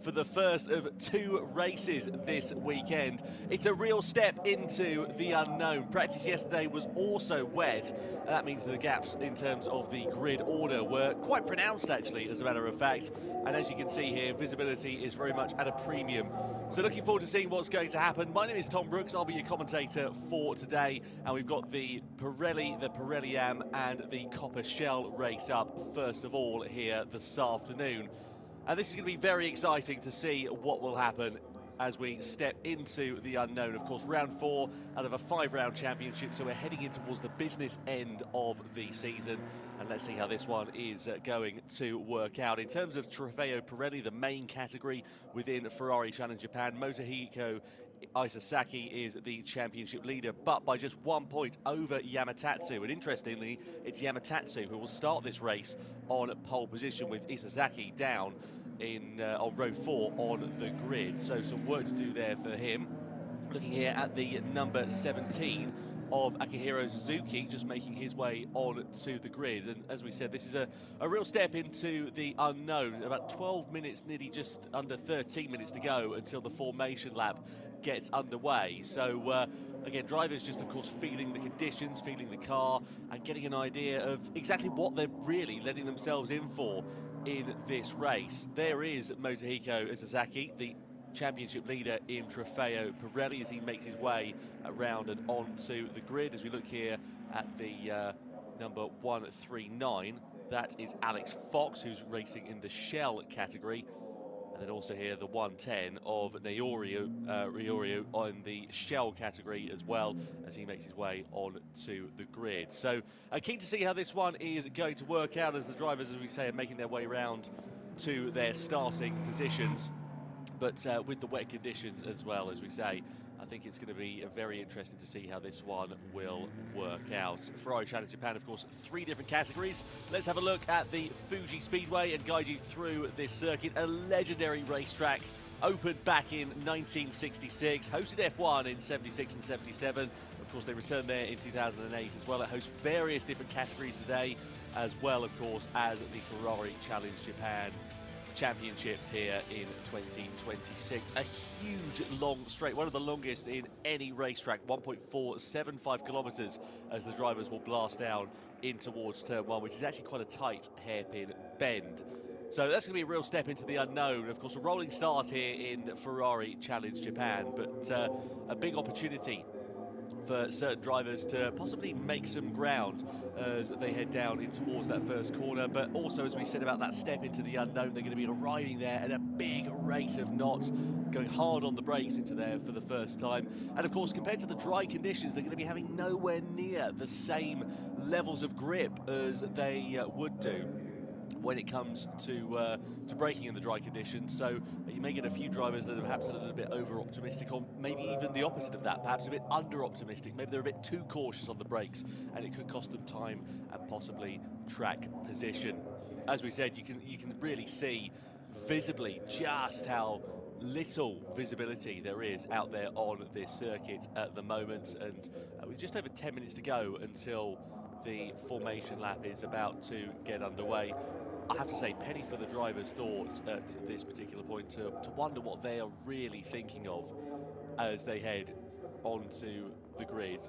for the first of 2 races this weekend. It's a real step into the unknown. Practice yesterday was also wet. That means the gaps in terms of the grid order were quite pronounced, actually, as a matter of fact. And as you can see here, visibility is very much at a premium. So looking forward to seeing what's going to happen. My name is Tom Brooks. I'll be your commentator for today. And we've got the Pirelli Am and the Copper Shell race up first of all here this afternoon. And this is going to be very exciting to see what will happen as we step into the unknown. Of course, round 4 out of a 5-round championship, so we're heading in towards the business end of the season, and let's see how this one is going to work out. In terms of Trofeo Pirelli, the main category within Ferrari Challenge Japan, Motohiko Isasaki is the championship leader, but by just 1 point over Yamatatsu. And interestingly, it's Yamatatsu who will start this race on pole position, with Isasaki down on row 4 on the grid. So some work to do there for him. Looking here at the number 17 of Akihiro Suzuki, just making his way on to the grid. And as we said, this is a real step into the unknown. About 12 minutes, nearly just under 13 minutes to go until the formation lap gets underway. So again, drivers just of course feeling the conditions, feeling the car, and getting an idea of exactly what they're really letting themselves in for in this race. There is Motohiko Isasaki, the championship leader in Trofeo Pirelli, as he makes his way around and onto the grid. As we look here at the number 139, that is Alex Fox, who's racing in the Shell category. And then also here the 110 of Ryorio on the Shell category as well, as he makes his way on to the grid. So keen to see how this one is going to work out, as the drivers, as we say, are making their way around to their starting positions. But with the wet conditions as well, as we say, I think it's going to be very interesting to see how this one will work out. Ferrari Challenge Japan, of course, 3 different categories. Let's have a look at the Fuji Speedway and guide you through this circuit. A legendary racetrack, opened back in 1966, hosted F1 in 76 and 77. Of course, they returned there in 2008 as well. It hosts various different categories today, as well, of course, as the Ferrari Challenge Japan Championships here in 2026. A huge long straight, one of the longest in any racetrack, 1.475 kilometers, as the drivers will blast down in towards turn 1, which is actually quite a tight hairpin bend. So that's going to be a real step into the unknown. Of course, a rolling start here in Ferrari Challenge Japan, but a big opportunity for certain drivers to possibly make some ground as they head down in towards that first corner. But also, as we said about that step into the unknown, they're going to be arriving there at a big rate of knots, going hard on the brakes into there for the first time. And of course, compared to the dry conditions, they're going to be having nowhere near the same levels of grip as they would do when it comes to braking in the dry conditions. So you may get a few drivers that are perhaps a little bit over-optimistic, or maybe even the opposite of that, perhaps a bit under-optimistic. Maybe they're a bit too cautious on the brakes, and it could cost them time and possibly track position. As we said, you can really see visibly just how little visibility there is out there on this circuit at the moment, and with just over 10 minutes to go until the formation lap is about to get underway. I have to say, penny for the drivers' thoughts at this particular point to wonder what they are really thinking of as they head onto the grid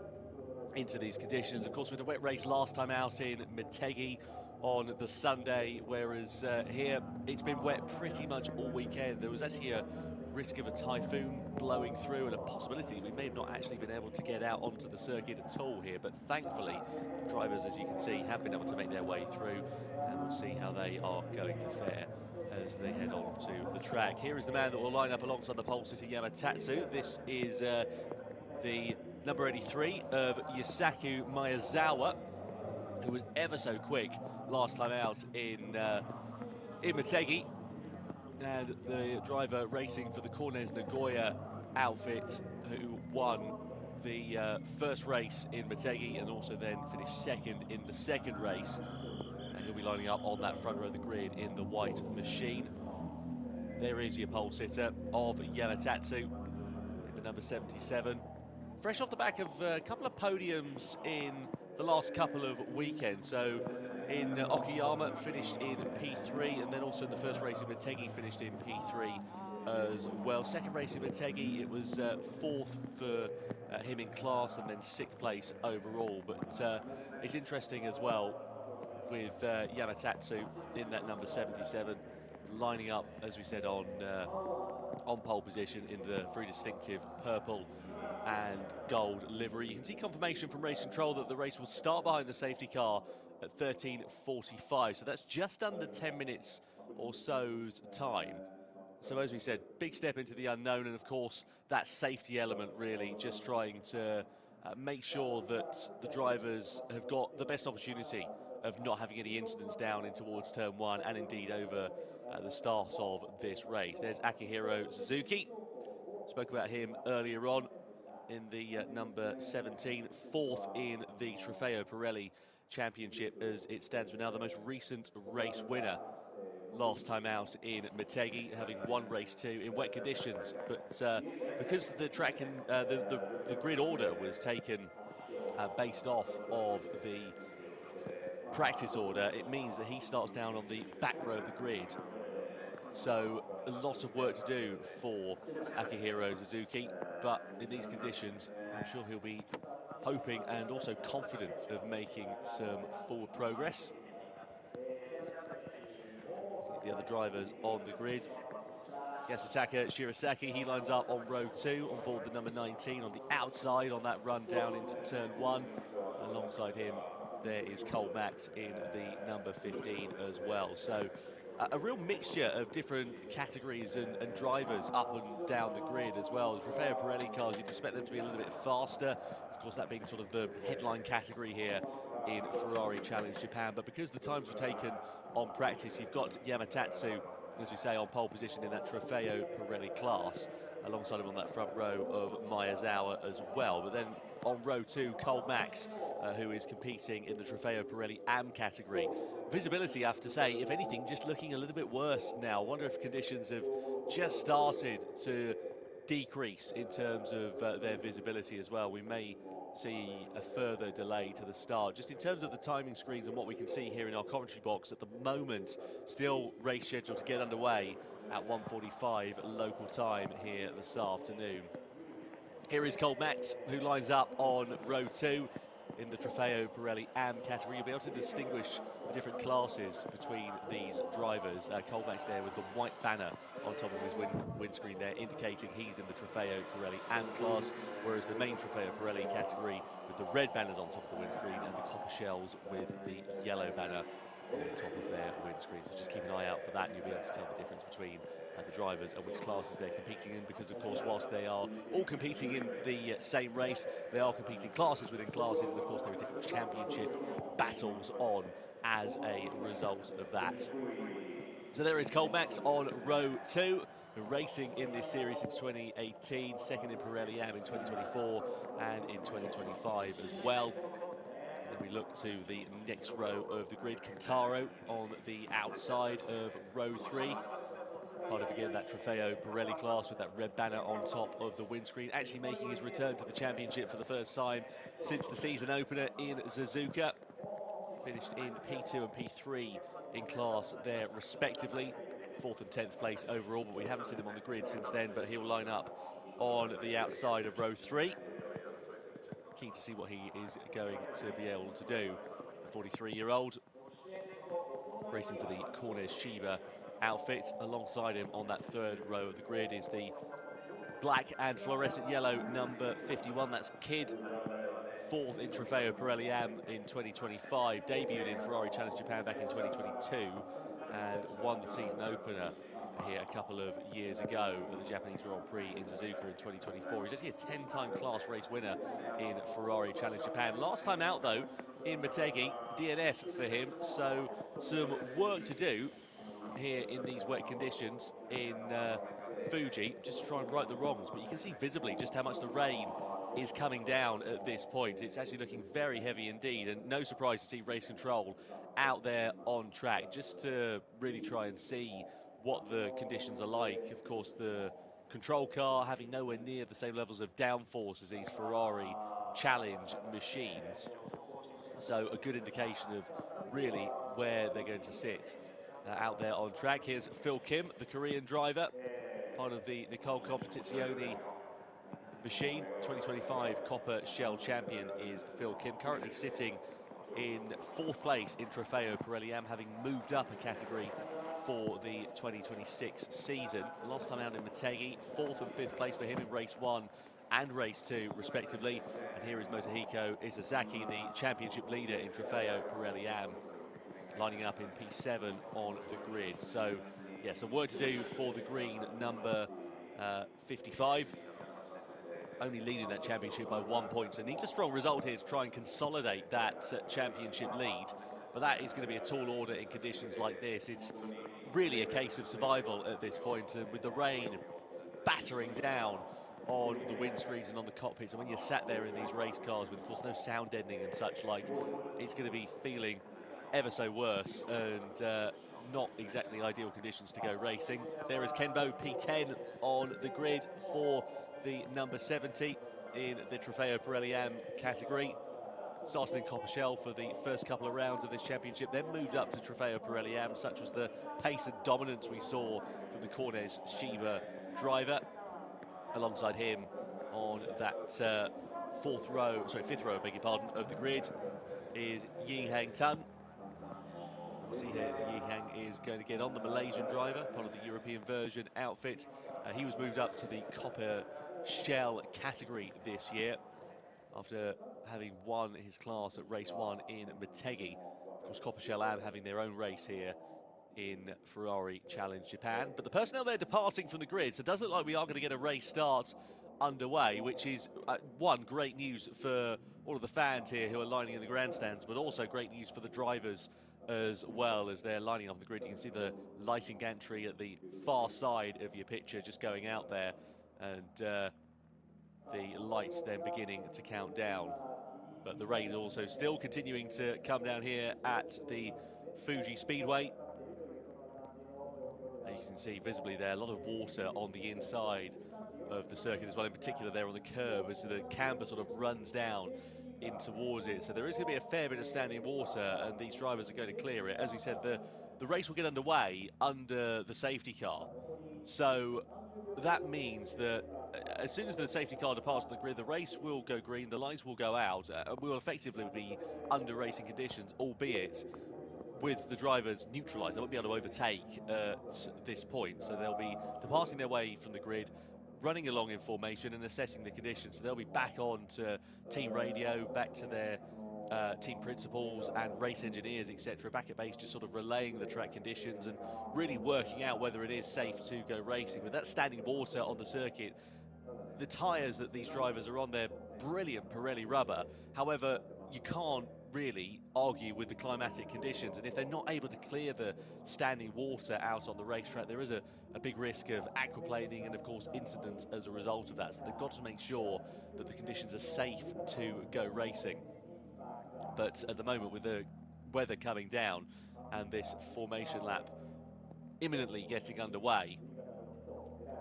into these conditions. Of course, with a wet race last time out in Motegi on the Sunday, whereas here it's been wet pretty much all weekend. There was actually a risk of a typhoon blowing through and a possibility we may have not actually been able to get out onto the circuit at all here, but thankfully drivers, as you can see, have been able to make their way through, and we'll see how they are going to fare as they head on to the track. Here is the man that will line up alongside the pole sitting Yamatatsu. This is the number 83 of Yusaku Miyazawa, who was ever so quick last time out in Motegi. And the driver racing for the Cornes Nagoya outfit, who won the first race in Motegi and also then finished second in the second race. And he'll be lining up on that front row of the grid in the white machine. There is your pole sitter of Yamatatsu in the number 77. Fresh off the back of a couple of podiums in the last couple of weekends. So in Okayama finished in P3, and then also the first race in Motegi finished in P3 as well. Second race in Motegi, it was fourth for him in class and then sixth place overall. But it's interesting as well with Yamatatsu in that number 77, lining up, as we said, on pole position in the very distinctive purple and gold livery. You can see confirmation from race control that the race will start behind the safety car at 13:45, so that's just under 10 minutes or so's time. So as we said, big step into the unknown, and of course that safety element, really just trying to make sure that the drivers have got the best opportunity of not having any incidents down in towards turn one and indeed over the start of this race. There's Akihiro Suzuki, spoke about him earlier on in the number 17, fourth in the Trofeo Pirelli Championship as it stands for now, the most recent race winner last time out in Motegi, having won race 2 in wet conditions. But because the track and the grid order was taken based off of the practice order, it means that he starts down on the back row of the grid. So a lot of work to do for Akihiro Suzuki, but in these conditions, I'm sure he'll be hoping and also confident of making some forward progress. The other drivers on the grid. Yasutaka Shirasaki, he lines up on row 2 on board the number 19 on the outside on that run down into turn 1. Alongside him, there is Cole Max in the number 15 as well. So a real mixture of different categories and drivers up and down the grid as well. Trofeo Pirelli cars, you'd expect them to be a little bit faster. Of course, that being sort of the headline category here in Ferrari Challenge Japan. But because the times were taken on practice, you've got Yamatatsu, as we say, on pole position in that Trofeo Pirelli class, alongside him on that front row of Miyazawa as well. But then on row 2, Cole Max, who is competing in the Trofeo Pirelli AM category. Visibility, I have to say, if anything, just looking a little bit worse now. I wonder if conditions have just started to decrease in terms of their visibility as well. We may see a further delay to the start. Just in terms of the timing screens and what we can see here in our commentary box at the moment, still race scheduled to get underway at 1:45 local time here this afternoon. Here is Cole Max, who lines up on row 2 in the Trofeo Pirelli AM category. You'll be able to distinguish the different classes between these drivers. Cole Max there with the white banner on top of his windscreen there, indicating he's in the Trofeo Pirelli AM class, whereas the main Trofeo Pirelli category with the red banners on top of the windscreen and the copper shells with the yellow banner on top of their windscreen. So just keep an eye out for that and you'll be able to tell the difference between the drivers and which classes they're competing in, because of course whilst they are all competing in the same race, they are competing classes within classes, and of course there are different championship battles on as a result of that. So there is Cole Max on row 2, racing in this series since 2018, second in Pirelli AM in 2024 and in 2025 as well. Then we look to the next row of the grid, Kentaro on the outside of row 3. Part of, again, that Trofeo Pirelli class with that red banner on top of the windscreen, actually making his return to the championship for the first time since the season opener in Suzuka. Finished in P2 and P3 in class there respectively, 4th and 10th place overall, but we haven't seen him on the grid since then, but he'll line up on the outside of row 3. Keen to see what he is going to be able to do. The 43-year-old racing for the Cornes Shiba outfit. Alongside him on that 3rd row of the grid is the black and fluorescent yellow number 51. That's Kid, 4th in Trofeo Pirelli AM in 2025, debuted in Ferrari Challenge Japan back in 2022 and won the season opener here a couple of years ago at the Japanese Grand Prix in Suzuka in 2024. He's actually a 10-time class race winner in Ferrari Challenge Japan. Last time out though in Motegi, DNF for him, so some work to do here in these wet conditions in Fuji, just to try and right the wrongs. But you can see visibly just how much the rain is coming down at this point. It's actually looking very heavy indeed, and no surprise to see race control out there on track just to really try and see what the conditions are like. Of course, the control car having nowhere near the same levels of downforce as these Ferrari Challenge machines, so a good indication of really where they're going to sit out there on track. Here's Phil Kim, the Korean driver, part of the Nicole Competizione machine. 2025 Copper Shell champion is Phil Kim, currently sitting in 4th place in Trofeo Pirelli Am, having moved up a category for the 2026 season. Last time out in Motegi, 4th and 5th place for him in race 1 and race 2 respectively. And here is Motohiko Isazaki, the championship leader in Trofeo Pirelli Am, lining up in P7 on the grid. So yeah, some work to do for the green number 55. Only leading that championship by 1 point, so needs a strong result here to try and consolidate that championship lead. But that is going to be a tall order in conditions like this. It's really a case of survival at this point, and with the rain battering down on the windscreens and on the cockpits, and when you're sat there in these race cars with, of course, no sound deadening and such like, it's going to be feeling ever so worse, and not exactly ideal conditions to go racing. There is Kenbo, P10 on the grid for the number 70 in the Trofeo Pirelli Am category. Started in Copper Shell for the first couple of rounds of this championship, then moved up to Trofeo Pirelli Am. Such was the pace and dominance we saw from the Cornes Shiba driver. Alongside him on that fifth row, I beg your pardon, of the grid is Yi Hang Tun. See here, Yi Hang is going to get on the Malaysian driver, part of the European version outfit. He was moved up to the Copper Shell category this year after having won his class at race 1 in Motegi. Of course, Copper Shell Am having their own race here in Ferrari Challenge Japan. But the personnel there departing from the grid, so it does look like we are going to get a race start underway, which is one, great news for all of the fans here who are lining in the grandstands, but also great news for the drivers as well as they're lining up on the grid. You can see the lighting gantry at the far side of your picture just going out there, and the lights then beginning to count down. But the rain also still continuing to come down here at the Fuji Speedway. And you can see visibly there a lot of water on the inside of the circuit as well, in particular there on the curb as the camber sort of runs down in towards it. So there is going to be a fair bit of standing water, and these drivers are going to clear it. As we said, the race will get underway under the safety car. So that means that as soon as the safety car departs the grid, the race will go green, the lights will go out, and we will effectively be under racing conditions, albeit with the drivers neutralised. They won't be able to overtake at this point, so they'll be departing their way from the grid, running along in formation and assessing the conditions. So they'll be back on to team radio, back to their team principals and race engineers, etc., back at base, just sort of relaying the track conditions and really working out whether it is safe to go racing. With that standing water on the circuit, the tyres that these drivers are on, they're brilliant Pirelli rubber. However, you can't really argue with the climatic conditions, and if they're not able to clear the standing water out on the racetrack, there is a big risk of aquaplaning and of course incidents as a result of that. So they've got to make sure that the conditions are safe to go racing. But at the moment, with the weather coming down and this formation lap imminently getting underway,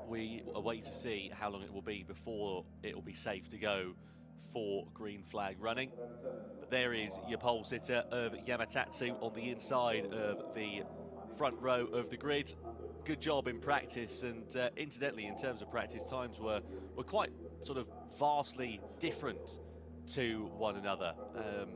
we await to see how long it will be before it will be safe to go for green flag running. But there is your pole sitter of Yamatatsu on the inside of the front row of the grid. Good job in practice, and incidentally, in terms of practice, times were quite sort of vastly different to one another,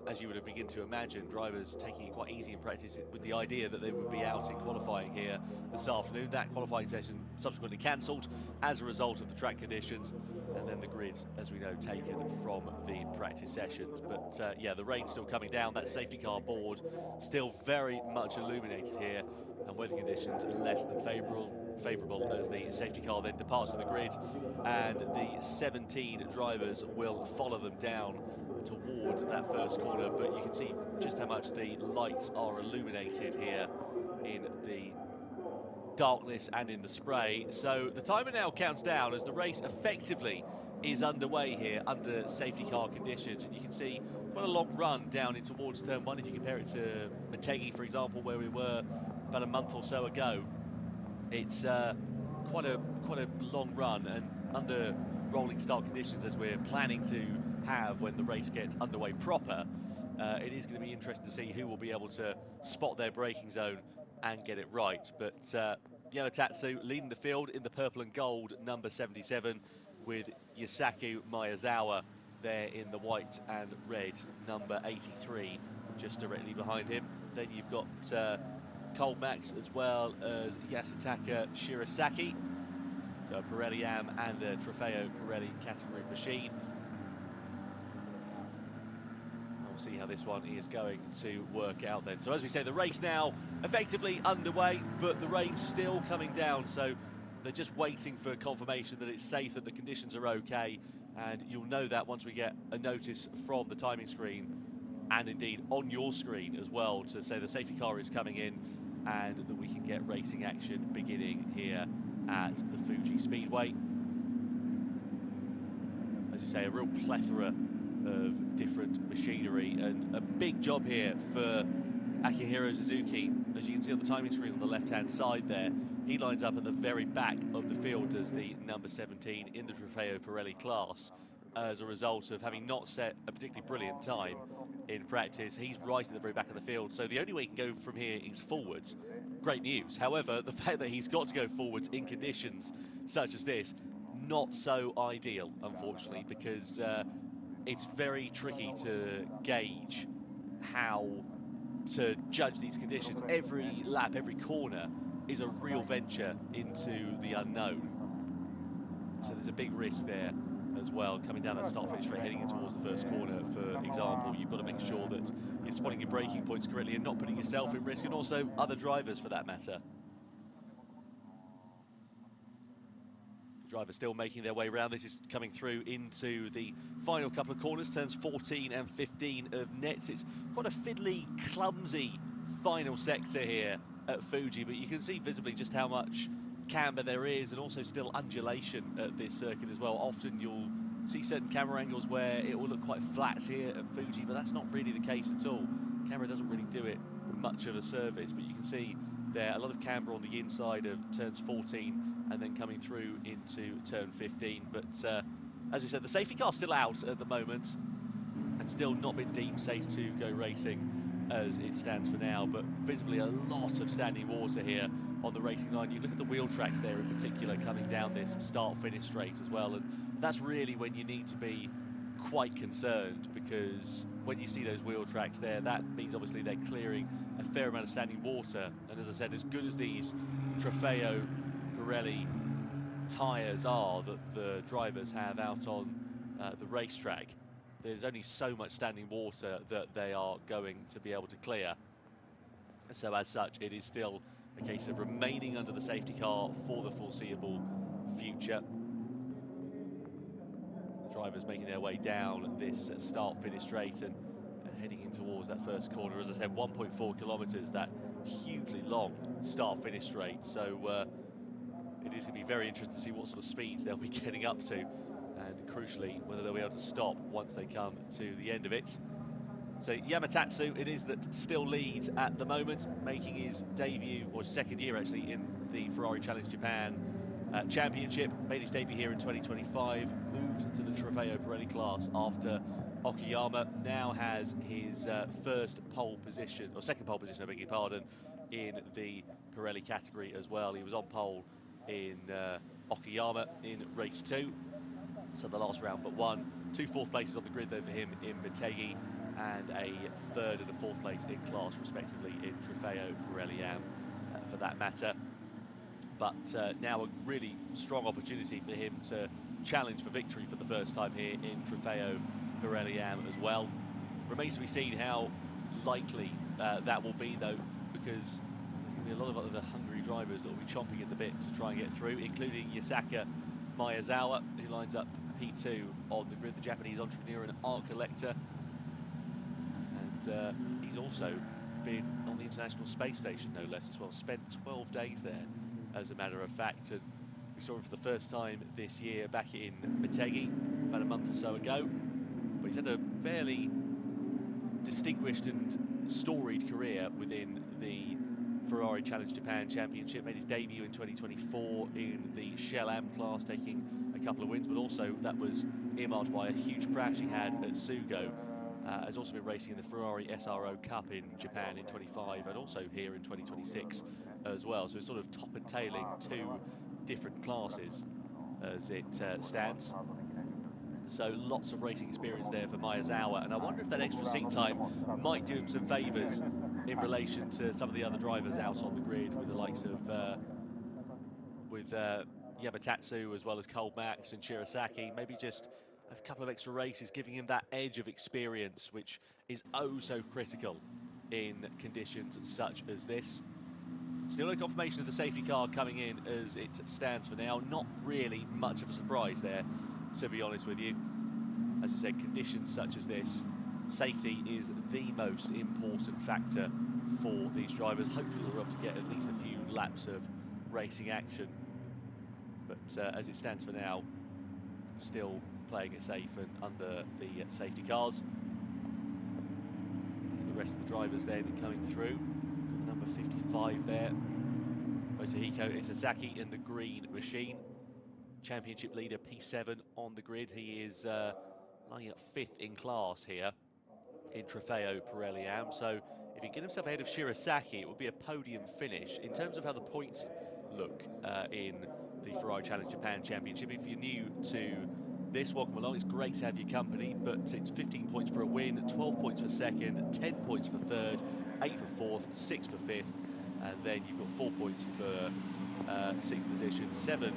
as you would begin to imagine. Drivers taking it quite easy in practice with the idea that they would be out in qualifying here this afternoon. That qualifying session subsequently cancelled as a result of the track conditions, and then the grid, as we know, taken from the practice sessions. But yeah, the rain's still coming down. That safety car board still very much illuminated here, and weather conditions less than favourable as the safety car then departs from the grid, and the 17 drivers will follow them down toward that first corner. But you can see just how much the lights are illuminated here in the darkness and in the spray. So the timer now counts down as the race effectively is underway here under safety car conditions, and you can see quite a long run down in towards turn 1 if you compare it to Motegi, for example, where we were about a month or so ago. It's quite a long run, and under rolling start conditions as we're planning to have when the race gets underway proper, it is going to be interesting to see who will be able to spot their braking zone and get it right. But Yamatatsu leading the field in the purple and gold, number 77, with Yusaku Miyazawa there in the white and red, number 83, just directly behind him. Then you've got Cold Max as well as Yasutaka Shirasaki. So a Pirelli AM and a Trofeo Pirelli category machine. We'll see how this one is going to work out then. So as we say, the race now effectively underway, but the rain's still coming down. So they're just waiting for confirmation that it's safe, that the conditions are okay. And you'll know that once we get a notice from the timing screen and indeed on your screen as well to say the safety car is coming in and that we can get racing action beginning here at the Fuji Speedway. As you say, a real plethora of different machinery and a big job here for Akihiro Suzuki. As you can see on the timing screen on the left-hand side there, he lines up at the very back of the field as the number 17 in the Trofeo Pirelli class. As a result of having not set a particularly brilliant time in practice, he's right at the very back of the field. So the only way he can go from here is forwards. Great news. However, the fact that he's got to go forwards in conditions such as this, not so ideal, unfortunately, because it's very tricky to gauge how to judge these conditions. Every lap, every corner is a real venture into the unknown. So there's a big risk there as well, coming down that start finish straight, heading in towards the first corner, for example. You've got to make sure that you're spotting your braking points correctly and not putting yourself in risk, and also other drivers for that matter. Drivers still making their way around. This is coming through into the final couple of corners, turns 14 and 15 of nets. It's quite a fiddly, clumsy final sector here at Fuji, but you can see visibly just how much camber there is, and also still undulation at this circuit as well. Often you'll see certain camera angles where it will look quite flat here at Fuji, but that's not really the case at all. The camera doesn't really do it much of a service, but you can see there a lot of camber on the inside of turns 14 and then coming through into turn 15. But as we said, the safety car's still out at the moment and still not been deemed safe to go racing as it stands for now, but visibly a lot of standing water here on the racing line. You look at the wheel tracks there in particular coming down this start-finish straight as well, and that's really when you need to be quite concerned, because when you see those wheel tracks there, that means obviously they're clearing a fair amount of standing water. And as I said, as good as these Trofeo Pirelli tyres are that the drivers have out on the racetrack, there's only so much standing water that they are going to be able to clear. So as such, it is still a case of remaining under the safety car for the foreseeable future. The drivers making their way down this start-finish straight and heading in towards that first corner. As I said, 1.4 kilometres, that hugely long start-finish straight. So it is going to be very interesting to see what sort of speeds they'll be getting up to, and crucially, whether they'll be able to stop once they come to the end of it. So Yamatatsu, it is that still leads at the moment, making his debut, or second year actually, in the Ferrari Challenge Japan Championship. Made his debut here in 2025, moved to the Trofeo Pirelli class after Okayama. Now has his first pole position, or second pole position, I beg your pardon, in the Pirelli category as well. He was on pole in Okayama in race 2, so the last round but one. 2 fourth places on the grid though for him in Motegi, and a 3rd and a 4th place in class respectively in Trofeo Pirelli AM for that matter. But now a really strong opportunity for him to challenge for victory for the first time here in Trofeo Pirelli AM as well. Remains to be seen how likely that will be though, because there's going to be a lot of other hungry drivers that will be chomping at the bit to try and get through, including Yusaku Miyazawa, who lines up P2 on the grid, the Japanese entrepreneur and art collector. And he's also been on the International Space Station, no less, as well. Spent 12 days there, as a matter of fact. And we saw him for the first time this year back in Motegi, about a month or so ago. But he's had a fairly distinguished and storied career within the Ferrari Challenge Japan Championship. Made his debut in 2024 in the Shell Am class, taking a couple of wins, but also that was earmarked by a huge crash he had at Sugo has also been racing in the Ferrari SRO Cup in Japan in 25 and also here in 2026 as well. So it's sort of top and tailing two different classes as it stands. So lots of racing experience there for Miyazawa, and I wonder if that extra seat time might do him some favours in relation to some of the other drivers out on the grid, with the likes of Yamatatsu as well as Cole Max and Shirasaki. Maybe just a couple of extra races, giving him that edge of experience, which is oh so critical in conditions such as this. Still no confirmation of the safety car coming in as it stands for now. Not really much of a surprise there, to be honest with you. As I said, conditions such as this, safety is the most important factor for these drivers. Hopefully we're able to get at least a few laps of racing action. But as it stands for now, still playing it safe and under the safety cars. And the rest of the drivers then coming through. Number 55 there, Motohiko Isazaki in the green machine. Championship leader P7 on the grid. He is lining up 5th in class here in Trofeo Pirelli Am. So if he can get himself ahead of Shirasaki, it would be a podium finish. In terms of how the points look in the Ferrari Challenge Japan Championship, if you're new to this, welcome along. It's great to have your company, but it's 15 points for a win, 12 points for second, 10 points for third, 8 for fourth, 6 for fifth, and then you've got 4 points for sixth position, 7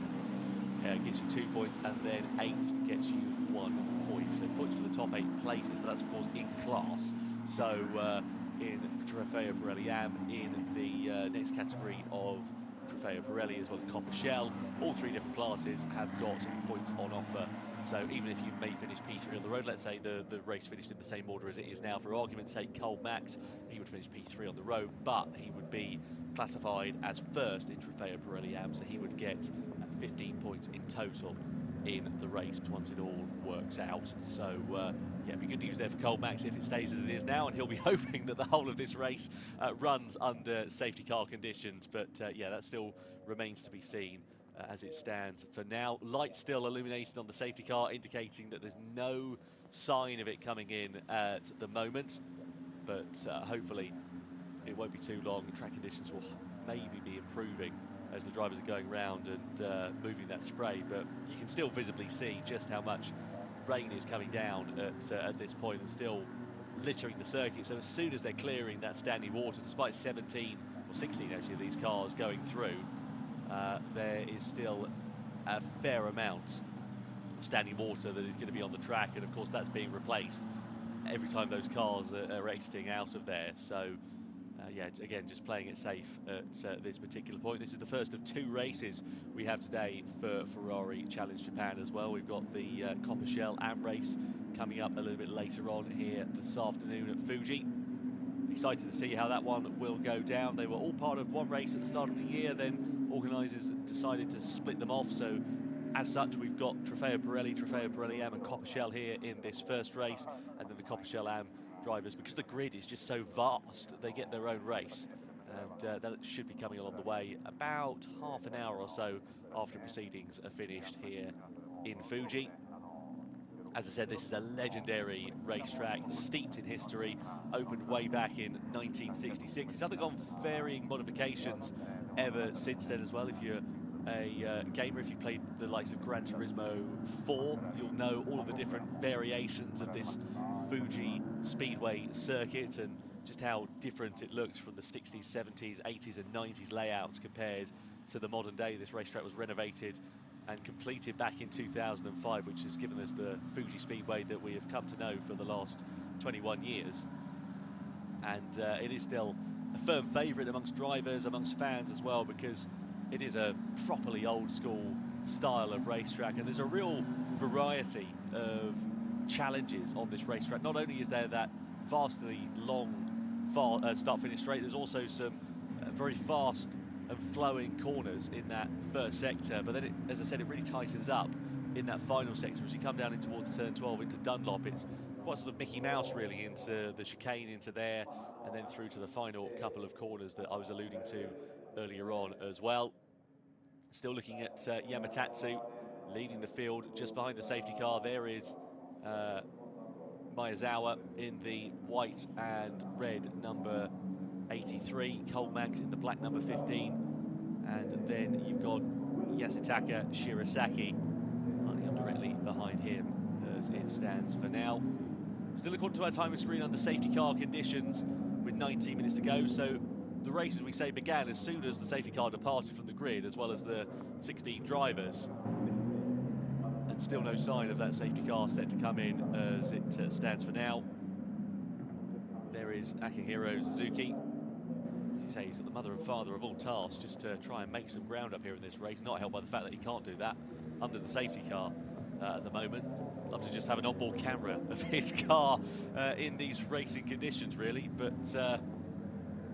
gets you 2 points, and then 8 gets you 1 point. So points for the top 8 places, but that's of course in class. So in Trofeo Pirelli Am, in the next category of Trofeo Pirelli as well as Copper Shell, all 3 different classes have got points on offer. So even if you may finish P3 on the road, let's say the race finished in the same order as it is now, for argument's sake, Cole Max, he would finish P3 on the road, but he would be classified as first in Trofeo Pirelli Am, so he would get 15 points in total in the race once it all works out. So yeah, it'd be good news there for Cole Max if it stays as it is now, and he'll be hoping that the whole of this race runs under safety car conditions. But yeah, that still remains to be seen as it stands for now. Light still illuminated on the safety car, indicating that there's no sign of it coming in at the moment, but hopefully it won't be too long. Track conditions will maybe be improving as the drivers are going around and moving that spray, but you can still visibly see just how much rain is coming down at this point and still littering the circuit. So as soon as they're clearing that standing water, despite 17 or 16 actually of these cars going through, there is still a fair amount of standing water that is going to be on the track, and of course that's being replaced every time those cars are exiting out of there. So yeah, again, just playing it safe at this particular point. This is the first of 2 races we have today for Ferrari Challenge Japan as well. We've got the Copper Shell Am race coming up a little bit later on here this afternoon at Fuji. Excited to see how that one will go down. They were all part of one race at the start of the year, then organisers decided to split them off. So as such, we've got Trofeo Pirelli Am and Copper Shell here in this first race, and then the Copper Shell Am drivers, because the grid is just so vast, they get their own race, and that should be coming along the way about half an hour or so after proceedings are finished here in Fuji. As I said, this is a legendary racetrack, steeped in history, opened way back in 1966. It's undergone varying modifications ever since then as well. If you're a gamer, if you've played the likes of Gran Turismo 4, you'll know all of the different variations of this Fuji Speedway circuit and just how different it looks from the 60s, 70s, 80s and 90s layouts compared to the modern day. This racetrack was renovated and completed back in 2005, which has given us the Fuji Speedway that we have come to know for the last 21 years. And it is still a firm favourite amongst drivers, amongst fans as well, because it is a properly old school style of racetrack, and there's a real variety of challenges on this racetrack. Not only is there that vastly long start-finish straight, there's also some very fast and flowing corners in that first sector, but then it, as I said, it really tightens up in that final sector as you come down in towards turn 12 into Dunlop. It's quite sort of Mickey Mouse really into the chicane, into there, and then through to the final couple of corners that I was alluding to earlier on as well. Still looking at Yamatatsu leading the field just behind the safety car. There is Miyazawa in the white and red number 83, Colmax in the black number 15, and then you've got Yasutaka Shirasaki running up directly behind him as it stands for now. Still according to our timing screen under safety car conditions with 19 minutes to go, so the race, as we say, began as soon as the safety car departed from the grid, as well as the 16 drivers. And still no sign of that safety car set to come in as it stands for now. There is Akihiro Suzuki. As you say, he's the mother and father of all tasks, just to try and make some ground up here in this race, not helped by the fact that he can't do that under the safety car at the moment. Love to just have an onboard camera of his car in these racing conditions, really, but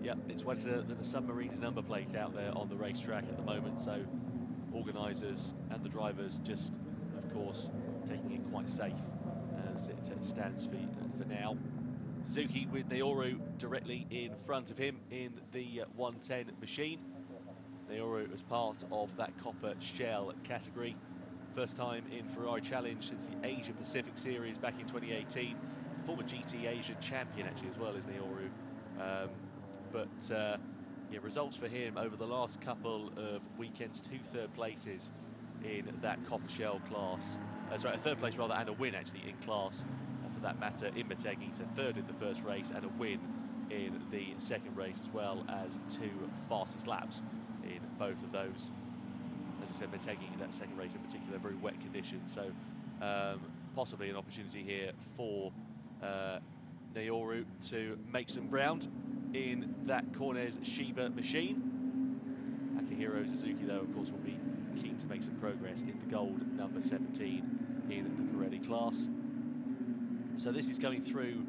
yeah, it's wetter than a submarine's number plate out there on the racetrack at the moment, so organisers and the drivers just, of course, taking it quite safe as it stands for now. Suzuki with Naoru directly in front of him in the 110 machine. Naoru as part of that copper shell category. First time in Ferrari Challenge since the Asia Pacific Series back in 2018. He's a former GT Asia champion actually as well as Naoru. Yeah, results for him over the last couple of weekends, 2 third places in that copper shell class. Sorry, a third place rather, and a win actually in class for that matter in Motegi. So third in the first race and a win in the second race, as well as 2 fastest laps in both of those. As we said, Motegi, that second race in particular, very wet conditions. So possibly an opportunity here for Naoru to make some ground in that Cornez Shiba machine. Akihiro Suzuki, though, of course, will be keen to make some progress in the gold number 17 in the Pirelli class. So this is going through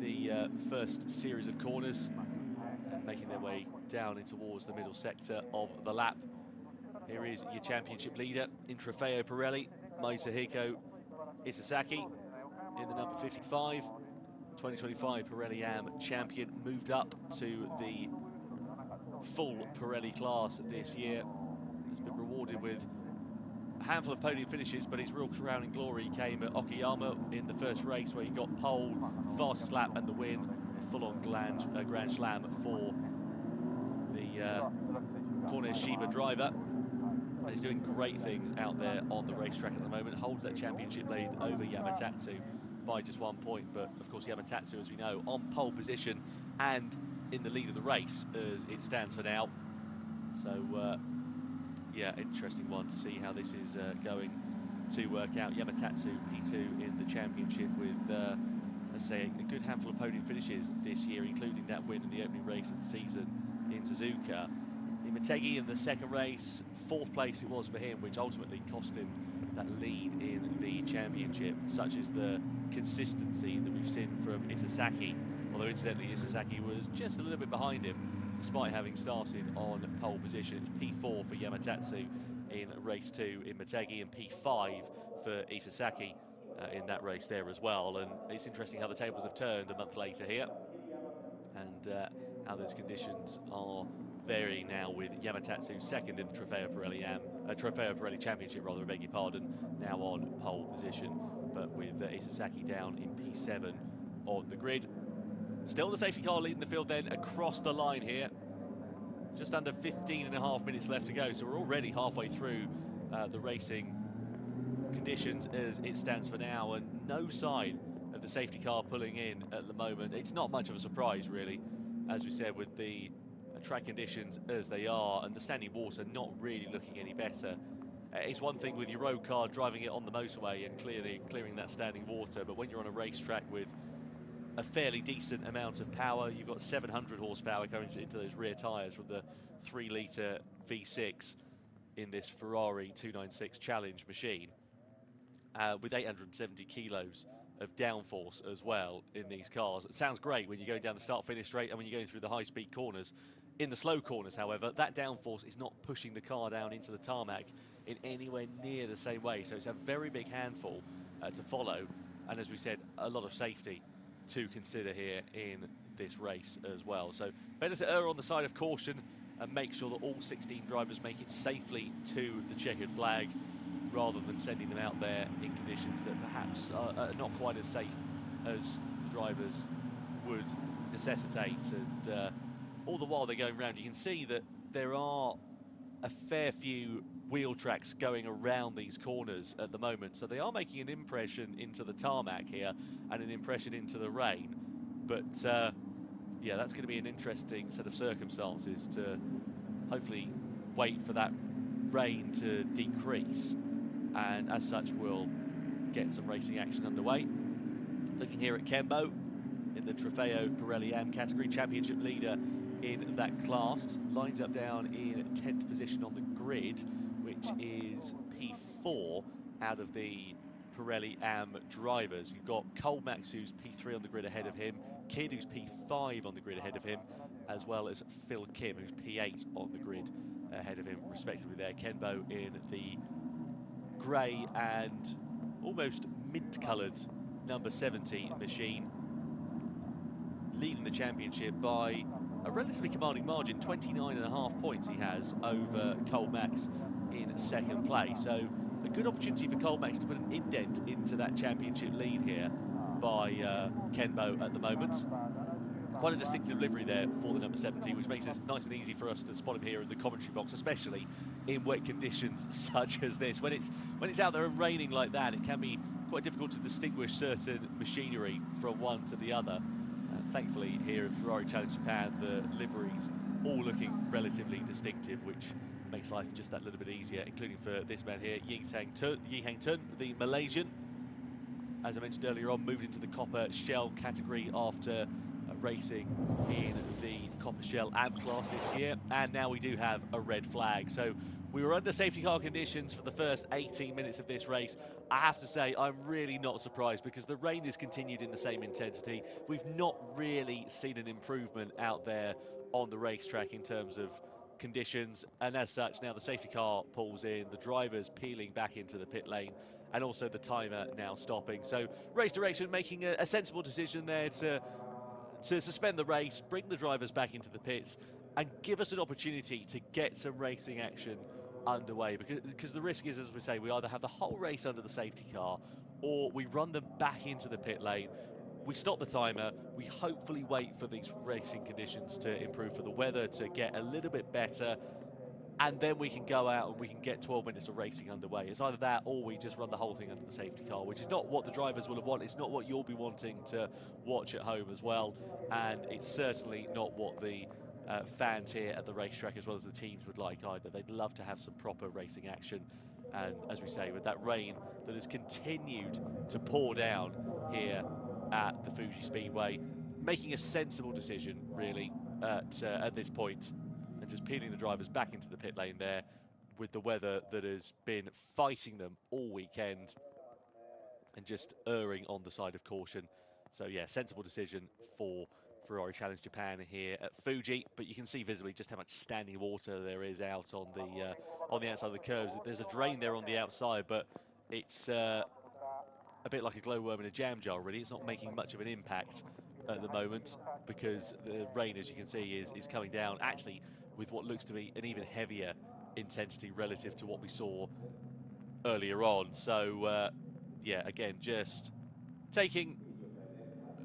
the first series of corners, making their way down in towards the middle sector of the lap. Here is your championship leader in Trofeo Pirelli, Motohiko Isesaki in the number 55. 2025 Pirelli Am champion, moved up to the full Pirelli class this year. Has been rewarded with a handful of podium finishes, but his real crowning glory came at Okayama in the first race, where he got pole, fastest lap and the win. A full-on Grand Slam for the Cornez Shiba driver. And he's doing great things out there on the racetrack at the moment. Holds that championship lead over Yamatatsu by just 1 point, but of course Yamatatsu, as we know, on pole position and in the lead of the race as it stands for now. So yeah, interesting one to see how this is going to work out. Yamatatsu P2 in the championship with, as I say, a good handful of podium finishes this year, including that win in the opening race of the season in Suzuka. In Motegi in the second race, 4th place it was for him, which ultimately cost him that lead in the championship, such as the consistency that we've seen from Isesaki. Although incidentally Isesaki was just a little bit behind him despite having started on pole position. It was P4 for Yamatatsu in race 2 in Motegi, and P5 for Isesaki in that race there as well. And it's interesting how the tables have turned a month later here, and how those conditions are varying now, with Yamatatsu second in the Trofeo Pirelli Championship, rather, I beg your pardon, now on pole position, but with Isesaki down in P7 on the grid. Still the safety car leading the field then across the line here. Just under 15.5 minutes left to go, so we're already halfway through the racing conditions as it stands for now, and no sign of the safety car pulling in at the moment. It's not much of a surprise, really, as we said, with the track conditions as they are, and the standing water not really looking any better. It's one thing with your road car driving it on the motorway and clearing that standing water, but when you're on a racetrack with a fairly decent amount of power, you've got 700 horsepower going into those rear tyres from the 3-litre V6 in this Ferrari 296 Challenge machine, with 870 kilos of downforce as well in these cars. It sounds great when you're going down the start-finish straight and when you're going through the high-speed corners. In the slow corners, however, that downforce is not pushing the car down into the tarmac in anywhere near the same way. So it's a very big handful to follow. And as we said, a lot of safety to consider here in this race as well. So better to err on the side of caution and make sure that all 16 drivers make it safely to the checkered flag. rather than sending them out there in conditions that perhaps are not quite as safe as the drivers would necessitate. And all the while they're going around, you can see that there are a fair few wheel tracks going around these corners at the moment, so they are making an impression into the tarmac here and an impression into the rain. But yeah, that's going to be an interesting set of circumstances to hopefully wait for that rain to decrease, and as such we'll get some racing action underway. Looking here at Kembo in the Trofeo Pirelli AM category, championship leader in that class, lines up down in 10th position on the grid, which is P4 out of the Pirelli AM drivers. You've got Colmax, who's P3 on the grid ahead of him, Kidd, who's P5 on the grid ahead of him, as well as Phil Kim, who's P8 on the grid ahead of him, respectively there. Kenbo in the grey and almost mint-coloured number 70 machine, leading the championship by a relatively commanding margin. 29.5 points he has over Colmax in second place. So a good opportunity for Colmax to put an indent into that championship lead here by Kenbo at the moment. Quite a distinctive livery there for the number 70, which makes it nice and easy for us to spot him here in the commentary box, especially in wet conditions such as this. When it's out there and raining like that, it can be quite difficult to distinguish certain machinery from one to the other. Thankfully, here at Ferrari Challenge Japan, the liveries all looking relatively distinctive, which makes life just that little bit easier, including for this man here, Yi Hang Tun, the Malaysian. As I mentioned earlier on, moved into the copper shell category after racing in the copper shell AM class this year, and now we do have a red flag. So we were under safety car conditions for the first 18 minutes of this race. I have to say, I'm really not surprised because the rain has continued in the same intensity. We've not really seen an improvement out there on the racetrack in terms of conditions, and as such, now the safety car pulls in, the drivers peeling back into the pit lane, and also the timer now stopping. So race direction making a sensible decision there to suspend the race, bring the drivers back into the pits, and give us an opportunity to get some racing action underway. Because the risk is, as we say, we either have the whole race under the safety car, or we run them back into the pit lane, we stop the timer, we hopefully wait for these racing conditions to improve, for the weather to get a little bit better, and then we can go out and we can get 12 minutes of racing underway. It's either that or we just run the whole thing under the safety car, which is not what the drivers will have wanted. It's not what you'll be wanting to watch at home as well, and it's certainly not what the fans here at the racetrack as well as the teams would like either. They'd love to have some proper racing action, and as we say, with that rain that has continued to pour down here at the Fuji Speedway, making a sensible decision really at this point, and just peeling the drivers back into the pit lane there with the weather that has been fighting them all weekend and just erring on the side of caution. So yeah, sensible decision for Ferrari Challenge Japan here at Fuji, but you can see visibly just how much standing water there is out on the outside of the curves. There's a drain there on the outside, but it's a bit like a glowworm in a jam jar really. It's not making much of an impact at the moment because the rain, as you can see, is coming down actually with what looks to be an even heavier intensity relative to what we saw earlier on. So yeah, again, just taking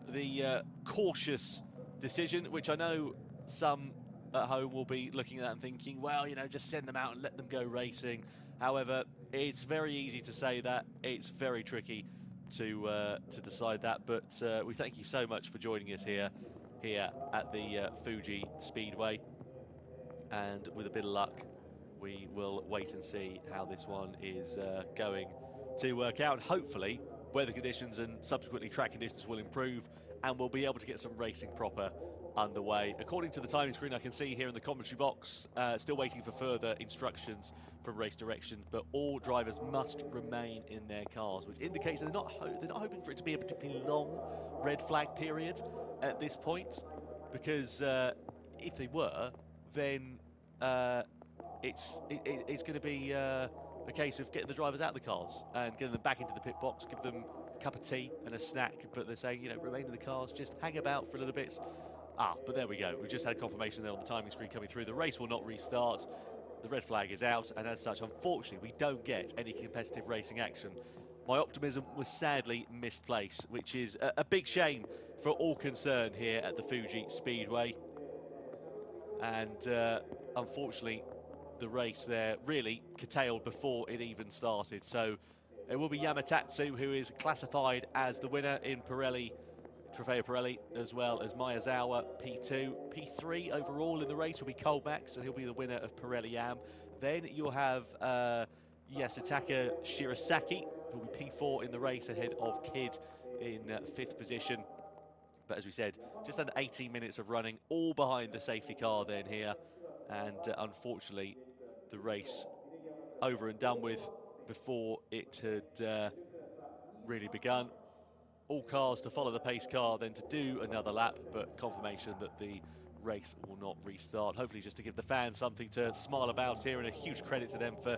the cautious decision, which I know some at home will be looking at that and thinking, well, you know, just send them out and let them go racing. However, it's very easy to say that. It's very tricky to decide that. But we thank you so much for joining us here at the Fuji Speedway. And with a bit of luck, we will wait and see how this one is going to work out. Hopefully, weather conditions and subsequently track conditions will improve, and we'll be able to get some racing proper underway. According to the timing screen I can see here in the commentary box, still waiting for further instructions from race direction, but all drivers must remain in their cars, which indicates they're not hoping for it to be a particularly long red flag period at this point, because if they were, then it's going to be a case of getting the drivers out of the cars and getting them back into the pit box, give them a cup of tea and a snack, but they're saying, you know, remain in the cars, just hang about for a little bit. But there we go. We've just had confirmation there on the timing screen coming through. The race will not restart the red flag is out, and as such, unfortunately, we don't get any competitive racing action. My optimism was sadly misplaced, which is a big shame for all concerned here at the Fuji Speedway. And unfortunately, the race there really curtailed before it even started. So it will be Yamatatsu who is classified as the winner in Pirelli, Trofeo Pirelli, as well as Miyazawa, P2. P3 overall in the race will be Colback, so he'll be the winner of Pirelli Am. Then you'll have Yasutaka Shirasaki, who'll be P4 in the race ahead of Kidd in 5th position. But as we said, just under 18 minutes of running, all behind the safety car then here. And unfortunately, the race over and done with before it had really begun. All cars to follow the pace car, then to do another lap, but confirmation that the race will not restart. Hopefully just to give the fans something to smile about here, and a huge credit to them for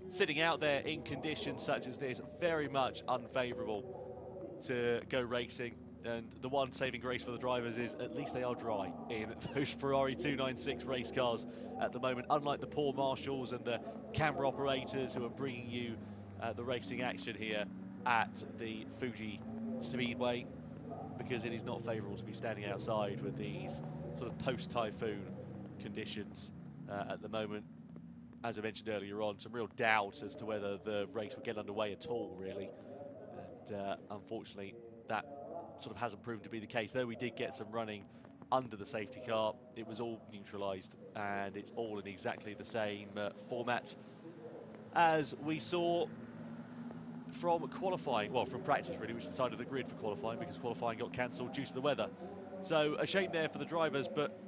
sitting out there in conditions such as this. Very much unfavourable to go racing. And the one saving grace for the drivers is at least they are dry in those Ferrari 296 race cars at the moment, unlike the poor marshals and the camera operators who are bringing you the racing action here at the Fuji Speedway, because it is not favourable to be standing outside with these sort of post-typhoon conditions at the moment. As I mentioned earlier on, some real doubts as to whether the race would get underway at all, really. And unfortunately, that sort of hasn't proven to be the case. Though we did get some running under the safety car, it was all neutralised, and it's all in exactly the same format as we saw from qualifying, well, from practice really, which decided the grid for qualifying, because qualifying got cancelled due to the weather. So a shame there for the drivers, but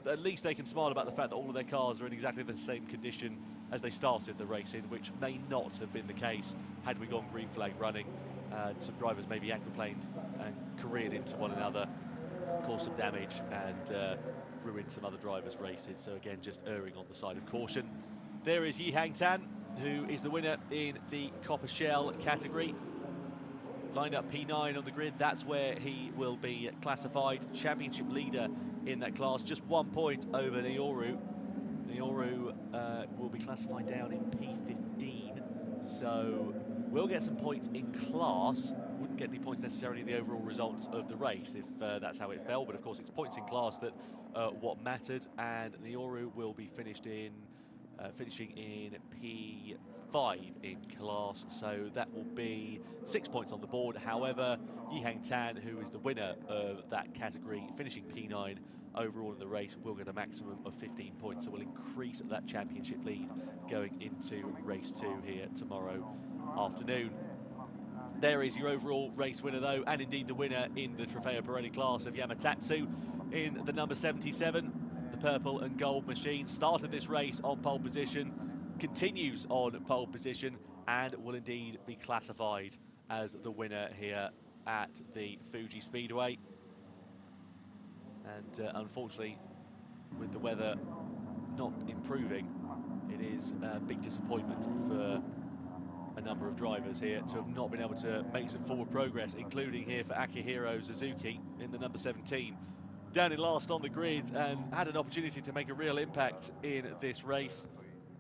at least they can smile about the fact that all of their cars are in exactly the same condition as they started the race in, which may not have been the case had we gone green flag running. Some drivers maybe aquaplaned and careered into one another, caused some damage, and ruined some other drivers' races. So again, just erring on the side of caution. There is Yi Hang Tan, who is the winner in the Copper Shell category. Lined up P9 on the grid, that's where he will be classified. Championship leader in that class, just 1 point over Naoru. Naoru will be classified down in P15, so we'll get some points in class. Wouldn't get any points necessarily in the overall results of the race if that's how it fell, but of course it's points in class that what mattered, and Naoru will be finishing in P5 in class, so that will be 6 points on the board. However, Yi Hang Tan, who is the winner of that category, finishing P9 overall in the race, will get a maximum of 15 points, so we'll increase that championship lead going into race 2 here tomorrow afternoon. There is your overall race winner though, and indeed the winner in the Trofeo Pirelli class of Yamatatsu in the number 77. The purple and gold machine started this race on pole position, continues on pole position, and will indeed be classified as the winner here at the Fuji Speedway. And unfortunately, with the weather not improving, it is a big disappointment for a number of drivers here to have not been able to make some forward progress, including here for Akihiro Suzuki in the number 17. Down in last on the grid, and had an opportunity to make a real impact in this race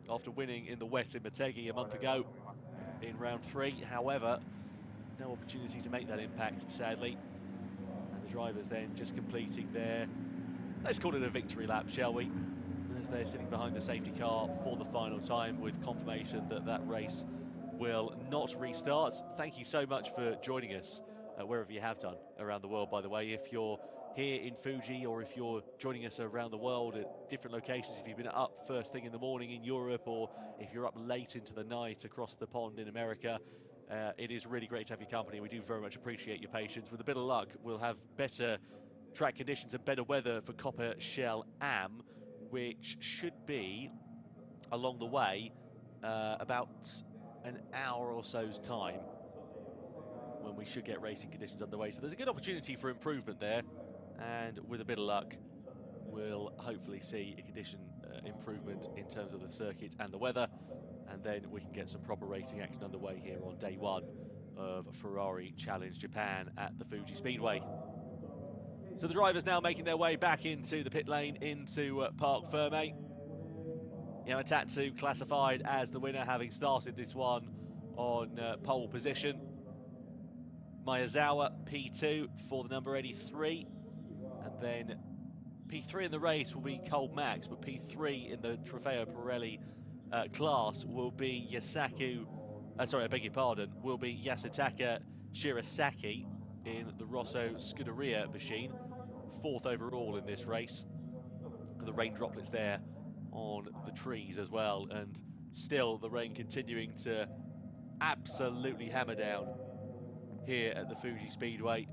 after winning in the wet in Motegi a month ago in round 3. However, no opportunity to make that impact, sadly. And the drivers then just completing their, let's call it a victory lap, shall we? As they're sitting behind the safety car for the final time, with confirmation that that race will not restart. Thank you so much for joining us, wherever you have done around the world, by the way. If you're here in Fuji, or if you're joining us around the world at different locations, if you've been up first thing in the morning in Europe, or if you're up late into the night across the pond in America, it is really great to have your company. We do very much appreciate your patience. With a bit of luck, we'll have better track conditions and better weather for Copper Shell Am, which should be along the way about an hour or so's time, when we should get racing conditions underway. So there's a good opportunity for improvement there, and with a bit of luck, we'll hopefully see a condition improvement in terms of the circuit and the weather, and then we can get some proper racing action underway here on day 1 of Ferrari Challenge Japan at the Fuji Speedway. So the drivers now making their way back into the pit lane, into Parc Fermé. Yamatatsu classified as the winner, having started this one on pole position. Miyazawa P2 for the number 83, and then P3 in the race will be Cole Max, but P3 in the Trofeo Pirelli class will be will be Yasutaka Shirasaki in the Rosso Scuderia machine, 4th overall in this race. The rain droplets there on the trees as well, and still the rain continuing to absolutely hammer down here at the Fuji Speedway.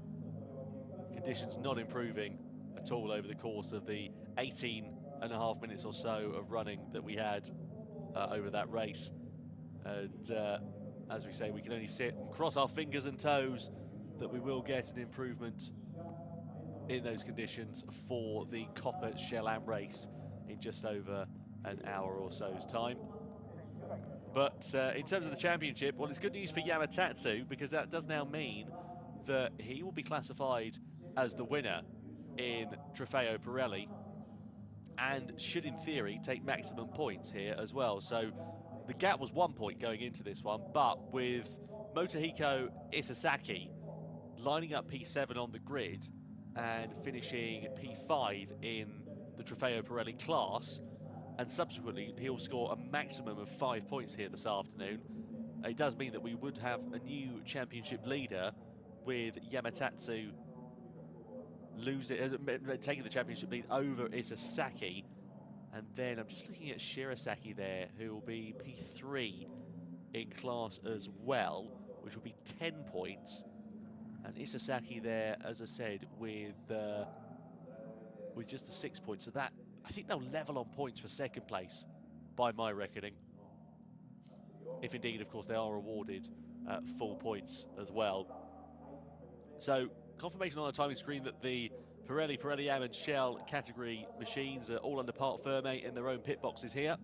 Conditions not improving at all over the course of the 18.5 minutes or so of running that we had over that race. And as we say, we can only sit and cross our fingers and toes that we will get an improvement in those conditions for the Copper Shell Am race in just over an hour or so's time. But in terms of the championship, well, it's good news for Yamatatsu, because that does now mean that he will be classified as the winner in Trofeo Pirelli and should, in theory, take maximum points here as well. So the gap was 1 point going into this one, but with Motohiko Isesaki lining up P7 on the grid and finishing P5 in the Trofeo Pirelli class, and subsequently he'll score a maximum of 5 points here this afternoon. It does mean that we would have a new championship leader, with Yamatatsu taking the championship lead over Isesaki. And then I'm just looking at Shirasaki there, who will be P3 in class as well, which will be 10 points. And Isesaki there, as I said, with just the 6 points. So that, I think they'll level on points for second place, by my reckoning. If indeed, of course, they are awarded full points as well. So confirmation on the timing screen that the Pirelli Am and Shell category machines are all under part firme in their own pit boxes here.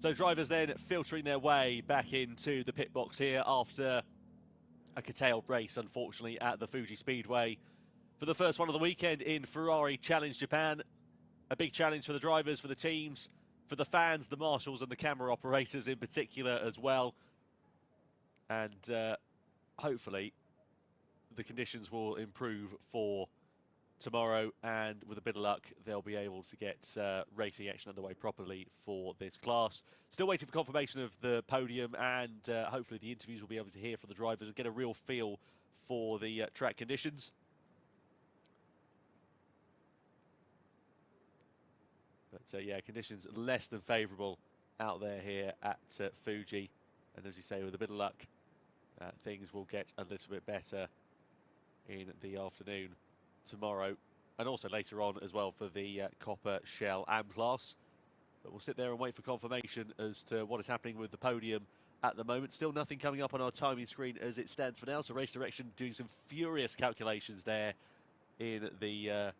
So drivers then filtering their way back into the pit box here after a curtailed race, unfortunately, at the Fuji Speedway for the first one of the weekend in Ferrari Challenge Japan. A big challenge for the drivers, for the teams, for the fans, the marshals and the camera operators in particular as well. And hopefully the conditions will improve for tomorrow, and with a bit of luck they'll be able to get racing action underway properly for this class. Still waiting for confirmation of the podium, and hopefully the interviews will be able to hear from the drivers and get a real feel for the track conditions. But yeah, conditions less than favourable out there here at Fuji, and as you say, with a bit of luck things will get a little bit better in the afternoon tomorrow, and also later on as well for the Copper Shell Am class. But we'll sit there and wait for confirmation as to what is happening with the podium at the moment. Still nothing coming up on our timing screen as it stands for now. So Race Direction doing some furious calculations there in their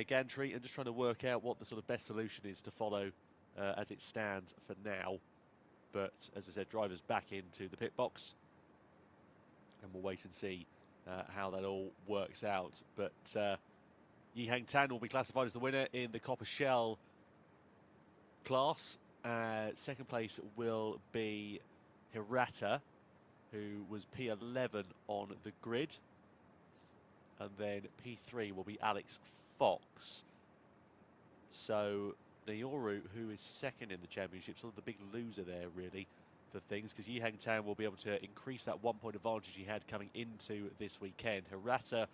gantry, and just trying to work out what the sort of best solution is to follow as it stands for now. But as I said, drivers back into the pit box, and we'll wait and see how that all works out. But Yihang Tan will be classified as the winner in the Copper Shell class. Second place will be Hirata, who was P11 on the grid. And then P3 will be Alex Fox. So Naoru, who is second in the championship, sort of the big loser there, really, for things, because Yihang Tan will be able to increase that 1 point advantage he had coming into this weekend. Hirata,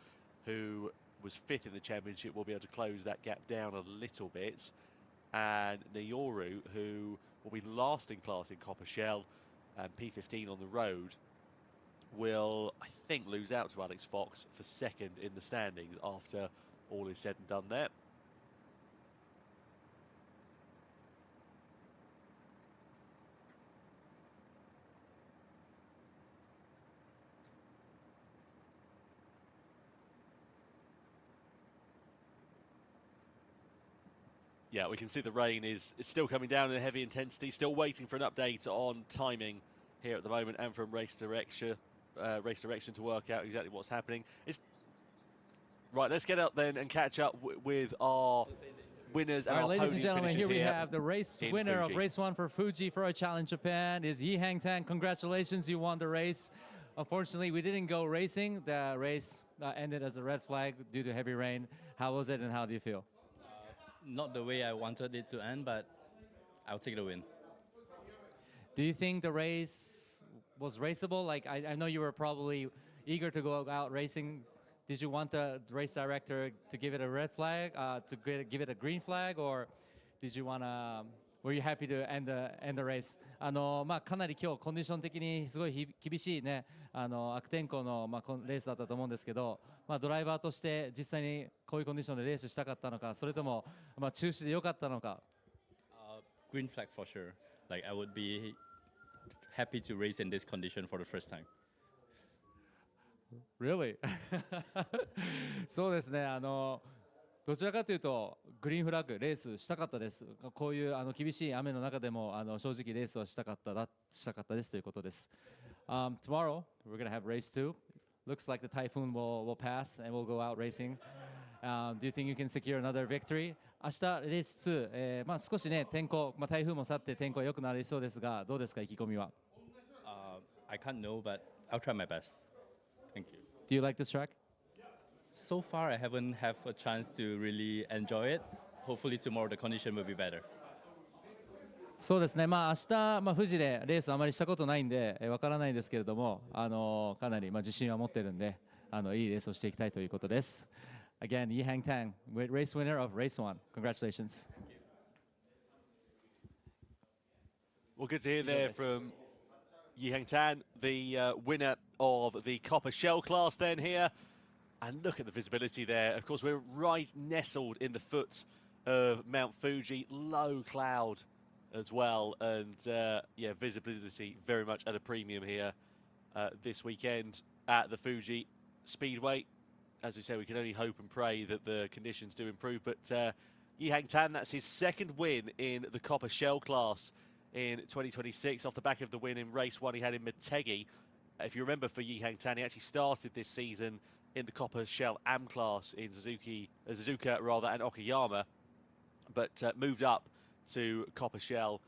who was fifth in the championship, will be able to close that gap down a little bit. And Naoru, who will be last in class in Copper Shell and P15 on the road, will, I think, lose out to Alex Fox for second in the standings after all is said and done there. Yeah, we can see the rain is still coming down in heavy intensity. Still waiting for an update on timing here at the moment, and from race direction to work out exactly what's happening. Right, let's get up then and catch up with our winners and All right, our ladies and podium gentlemen, here finishers we have the race winner of Fuji. race 1 for Fuji Ferrari Challenge Japan is Yi Hang-tan. Congratulations, you won the race. Unfortunately, we didn't go racing. The race ended as a red flag due to heavy rain. How was it and how do you feel? Not the way I wanted it to end, but I'll take the win. Do you think the race was raceable? Like, I know you were probably eager to go out racing. Did you want the race director to give it a red flag, to give it a green flag, or did you want to? Were you happy to end the race? かなり今日コンディション的にすごい厳しいね、悪天候のレースだったと思うんですけど、ドライバーとして実際にこういうコンディションでレースしたかったのか、それとも中止で良かったのか。Green flag for sure. Like I would be happy to race in this condition for the first time. Really? そうですね。どちらかというとグリーンフラッグレースしたかったです。こういう厳しい雨の中でも正直レースはしたかったですということです。Tomorrow we're gonna have race 2. Looks like the typhoon will pass and we'll go out racing. Do you think you can secure another victory? 明日レース2、少しね天候、台風も去って天候は良くなりそうですが、どうですか意気込みは？I can't know, but I'll try my best. Thank you. Do you like this track? So far, I haven't had a chance to really enjoy it. Hopefully tomorrow the condition will be better. そうですね、明日、富士でレースあまりしたことないんで、わからないですけれども、かなり自信は持ってるんで、いいレースをしていきたいということです。Again, Yi Hang-tan, race winner of race 1. Congratulations. Well, good to hear there from Yi Hang-tan, the winner of the Copper Shell class then here. And look at the visibility there. Of course, we're right nestled in the foot of Mount Fuji. Low cloud as well. And, yeah, visibility very much at a premium here this weekend at the Fuji Speedway. As we say, we can only hope and pray that the conditions do improve. But Yi Hang-tan, that's his second win in the Copper Shell class in 2026, off the back of the win in race 1 he had in Motegi. If you remember, for Yi Hang-tan, he actually started this season in the Copper Shell AM class in Suzuka and Okayama, but moved up to Copper Shell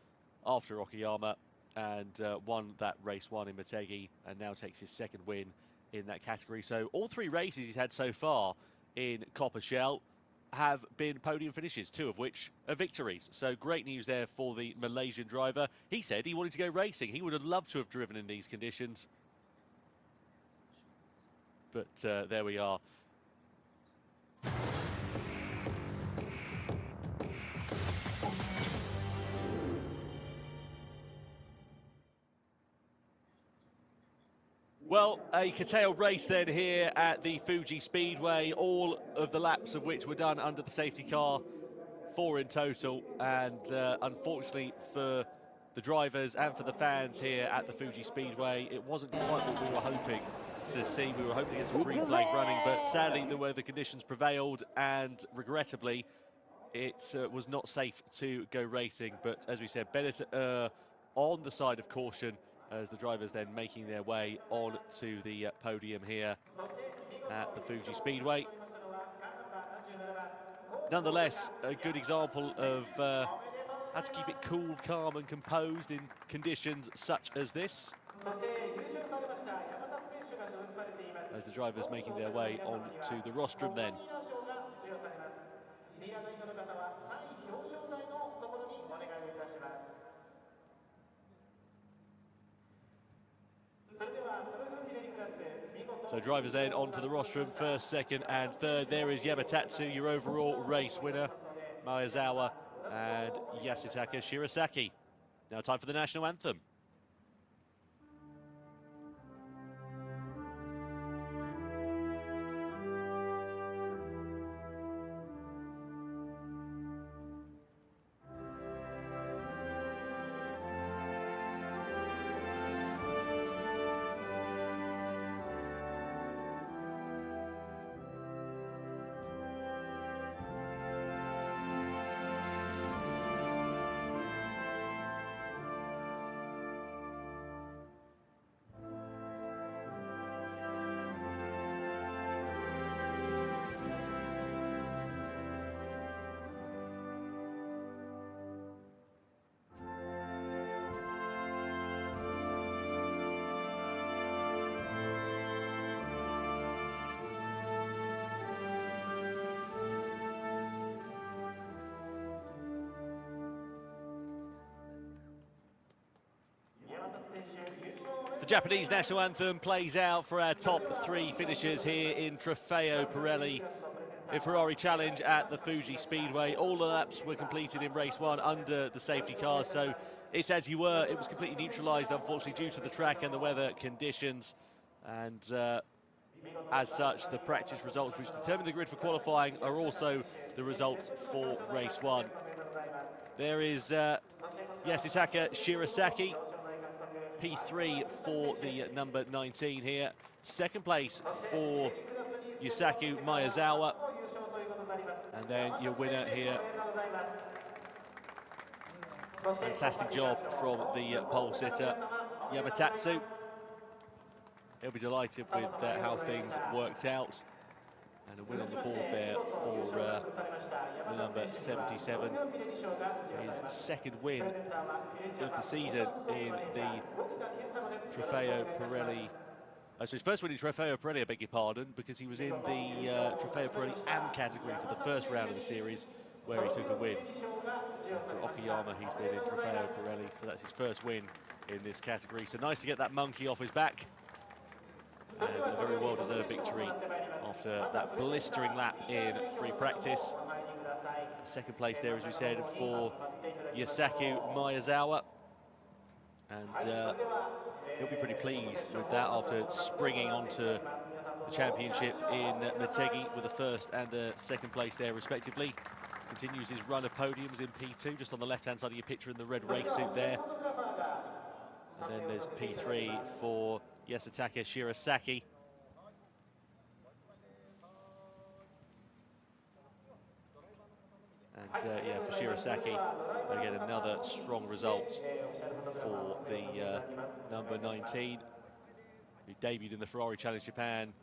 after Okayama and won that race 1 in Motegi, and now takes his second win in that category. So all 3 races he's had so far in Copper Shell have been podium finishes, 2 of which are victories. So great news there for the Malaysian driver. He said he wanted to go racing. He would have loved to have driven in these conditions. But there we are. Well, a curtailed race then here at the Fuji Speedway, all of the laps of which were done under the safety car, 4 in total, and unfortunately for the drivers and for the fans here at the Fuji Speedway, it wasn't quite what we were hoping to see. We were hoping to get some green flag running, but sadly the weather conditions prevailed, and regrettably it was not safe to go racing. But as we said, better to on the side of caution as the drivers then making their way on to the podium here at the Fuji Speedway. Nonetheless, a good example of how to keep it cool, calm and composed in conditions such as this, as the drivers making their way on to the rostrum then. So drivers then onto the rostrum, first, second and third. There is Yamatatsu, your overall race winner, Maezawa and Yasutaka Shirasaki. Now time for the national anthem. The Japanese national anthem plays out for our top 3 finishers here in Trofeo Pirelli, in Ferrari Challenge at the Fuji Speedway. All the laps were completed in race 1 under the safety cars, so it's as you were. It was completely neutralised, unfortunately, due to the track and the weather conditions. And as such, the practice results, which determine the grid for qualifying, are also the results for race 1. There is Yasutaka Shirasaki, P3 for the number 19 here. Second place for Yusaku Miyazawa. And then your winner here. Fantastic job from the pole sitter, Yamatatsu. He'll be delighted with how things worked out. And a win on the board there for the number 77. His second win of the season in the Trofeo Pirelli. So his first win in Trofeo Pirelli, I beg your pardon, because he was in the Trofeo Pirelli AM category for the first round of the series, where he took a win. And for Okayama, he's been in Trofeo Pirelli, so that's his first win in this category. So nice to get that monkey off his back. And a very well-deserved victory after that blistering lap in free practice. Second place there, as we said, for Yusaku Miyazawa. And he'll be pretty pleased with that after springing onto the championship in Motegi with a first and a second place there, respectively. Continues his run of podiums in P2, just on the left-hand side of your picture in the red race suit there. And then there's P3 for Yasutaka Shirasaki. And yeah, for Shirasaki, again, another strong result for the number 19, who debuted in the Ferrari Challenge Japan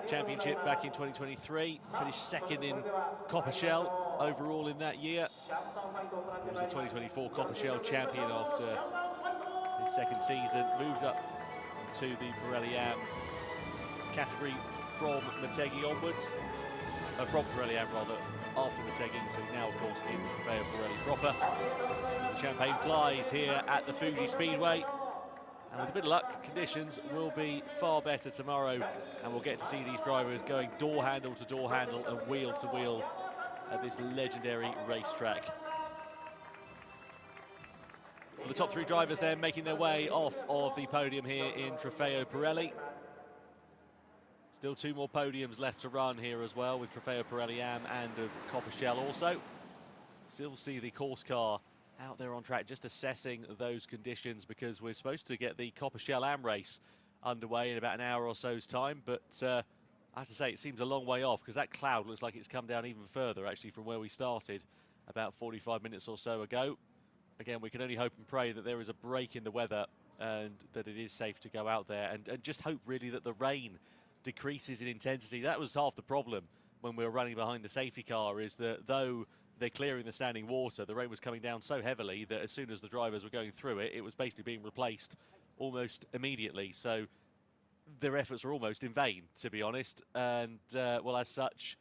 Championship back in 2023, finished second in Copper Shell overall in that year. He was the 2024 Copper Shell champion after his second season, moved up to the Pirelli AM category from Motegi onwards, from Pirelli AM rather, after Motegi, so he's now of course in Trofeo Pirelli proper. As the champagne flies here at the Fuji Speedway, and with a bit of luck, conditions will be far better tomorrow, and we'll get to see these drivers going door handle to door handle and wheel to wheel at this legendary racetrack. Well, the top 3 drivers then making their way off of the podium here in Trofeo Pirelli. Still 2 more podiums left to run here as well, with Trofeo Pirelli AM and of Copper Shell also. Still see the course car out there on track, just assessing those conditions, because we're supposed to get the Copper Shell AM race underway in about an hour or so's time, but I have to say it seems a long way off, because that cloud looks like it's come down even further actually from where we started about 45 minutes or so ago. Again, we can only hope and pray that there is a break in the weather and that it is safe to go out there, and just hope really that the rain decreases in intensity. That was half the problem when we were running behind the safety car, is that though they're clearing the standing water, the rain was coming down so heavily that as soon as the drivers were going through it, it was basically being replaced almost immediately. So their efforts were almost in vain, to be honest. And well, as such,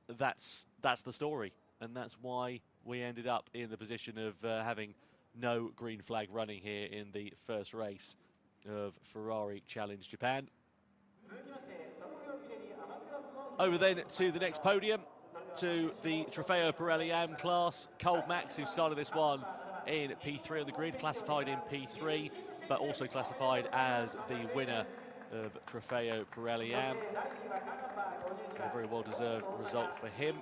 that's the story, and that's why we ended up in the position of having no green flag running here in the first race of Ferrari Challenge Japan. Over then to the next podium, to the Trofeo Pirelli AM class. Cole Max, who started this one in P3 on the grid, classified in P3, but also classified as the winner of Trofeo Pirelli AM. A very well-deserved result for him.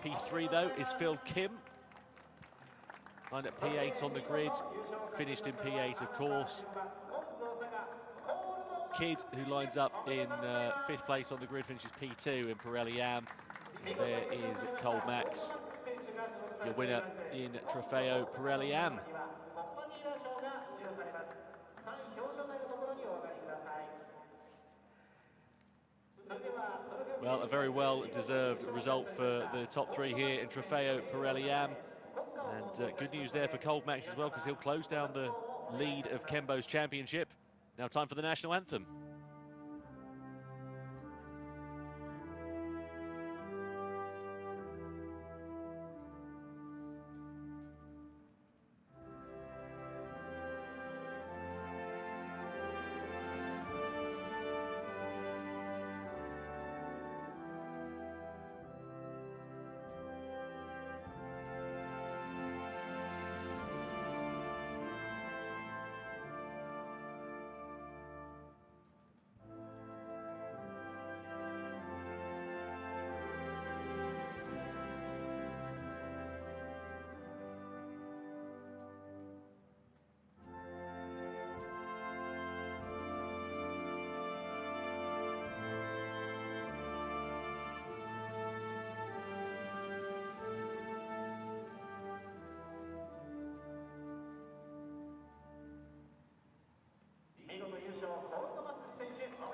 P3, though, is Phil Kim. Lined at P8 on the grid, finished in P8, of course. Kidd, who lines up in 5th place on the grid, finishes P2 in Pirelli AM. And there is Cole Max, your winner in Trofeo Pirelli AM. Well, a very well-deserved result for the top 3 here in Trofeo Pirelli AM. And good news there for Cole Max as well, because he'll close down the lead of Kembo's championship. Now time for the national anthem.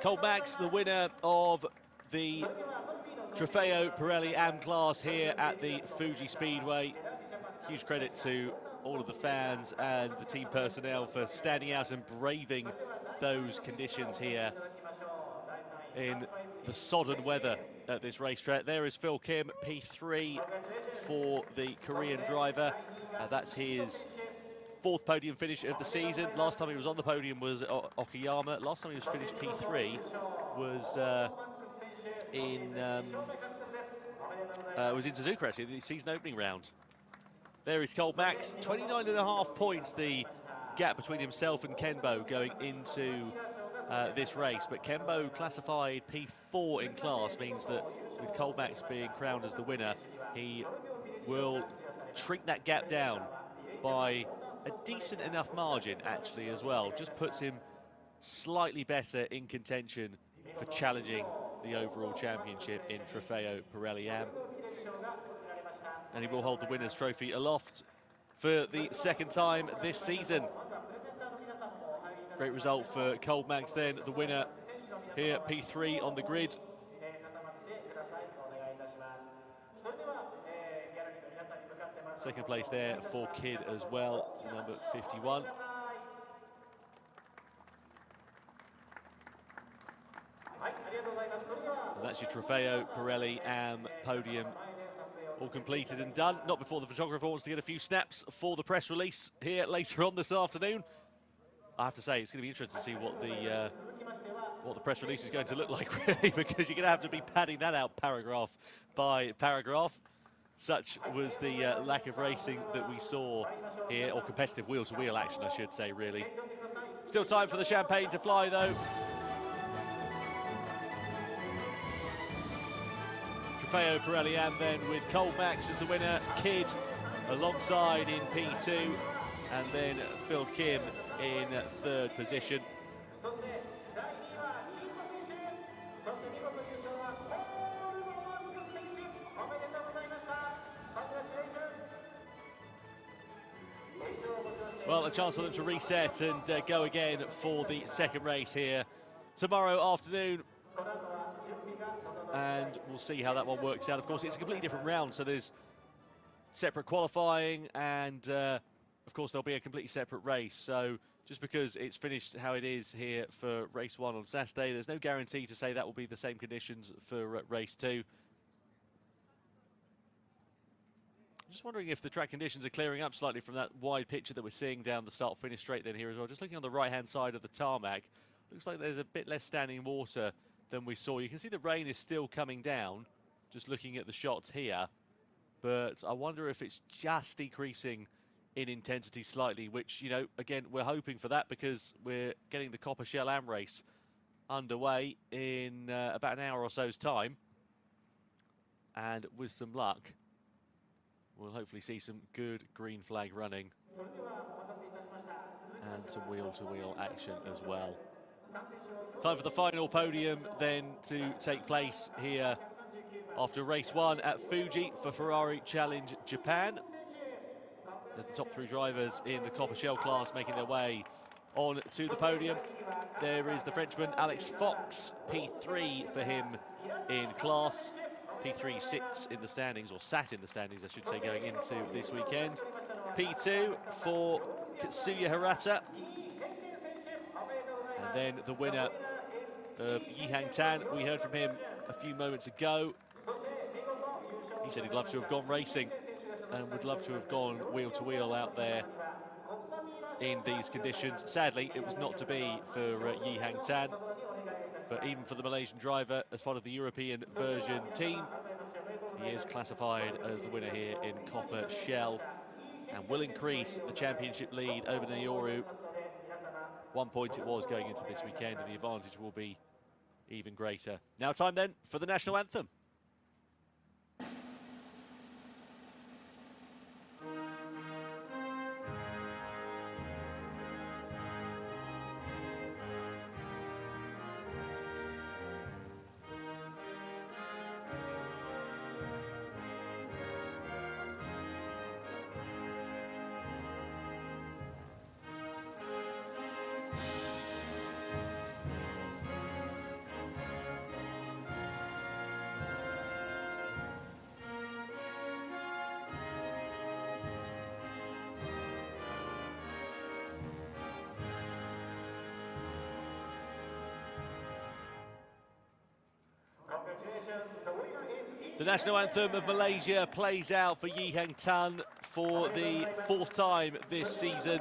Colt Max, the winner of the Trofeo Pirelli AM class here at the Fuji Speedway. Huge credit to all of the fans and the team personnel for standing out and braving those conditions here in the sodden weather at this racetrack. There is Phil Kim, P3 for the Korean driver. That's his fourth podium finish of the season. Last time he was on the podium was Okayama. Last time he was finished P3 was in Suzuka, actually, the season opening round. There is Colt Max, 29.5 points, the gap between himself and Kenbo going into this race. But Kenbo classified P4 in class, means that with Colt Max being crowned as the winner, he will shrink that gap down by a decent enough margin, actually, as well. Just puts him slightly better in contention for challenging the overall championship in Trofeo Pirelli AM. And he will hold the winner's trophy aloft for the second time this season. Great result for Colt Max then, the winner here, P3 on the grid. Second place there for Kidd as well, number 51. And that's your Trofeo Pirelli AM podium all completed and done. Not before the photographer wants to get a few snaps for the press release here later on this afternoon. I have to say, it's going to be interesting to see what the press release is going to look like, really, because you're going to have to be padding that out paragraph by paragraph. Such was the lack of racing that we saw here, or competitive wheel-to-wheel action, I should say, really. Still time for the champagne to fly, though. Trofeo Pirelli AM then, with Colt Max as the winner, Kidd alongside in P2, and then Phil Kim in third position. Well, a chance for them to reset and go again for the second race here tomorrow afternoon. And we'll see how that one works out. Of course, it's a completely different round, so there's separate qualifying and, of course, there'll be a completely separate race. So just because it's finished how it is here for race 1 on Saturday, there's no guarantee to say that will be the same conditions for race 2. I'm just wondering if the track conditions are clearing up slightly from that wide picture that we're seeing down the start-finish straight then here as well. Just looking on the right-hand side of the tarmac, looks like there's a bit less standing water than we saw. You can see the rain is still coming down, just looking at the shots here. But I wonder if it's just decreasing in intensity slightly, which, you know, again, we're hoping for that because we're getting the Copper Shell Am race underway in about an hour or so's time. And with some luck, we'll hopefully see some good green flag running and some wheel-to-wheel action as well. Time for the final podium then to take place here after race 1 at Fuji for Ferrari Challenge Japan. As the top 3 drivers in the Copper Shell class making their way on to the podium. There is the Frenchman Alex Fox, P3 for him in class. P3 sits in the standings, or sat in the standings, I should say, going into this weekend. P2 for Katsuya Hirata. And then the winner of Yihang Tan, we heard from him a few moments ago. He said he'd love to have gone racing and would love to have gone wheel-to-wheel out there in these conditions. Sadly, it was not to be for Yihang Tan. But even for the Malaysian driver, as part of the European version team, he is classified as the winner here in Copper Shell and will increase the championship lead over Naoru. 1 point it was going into this weekend, and the advantage will be even greater. Now time then for the national anthem. The national anthem of Malaysia plays out for Yi Hang Tun for the 4th time this season.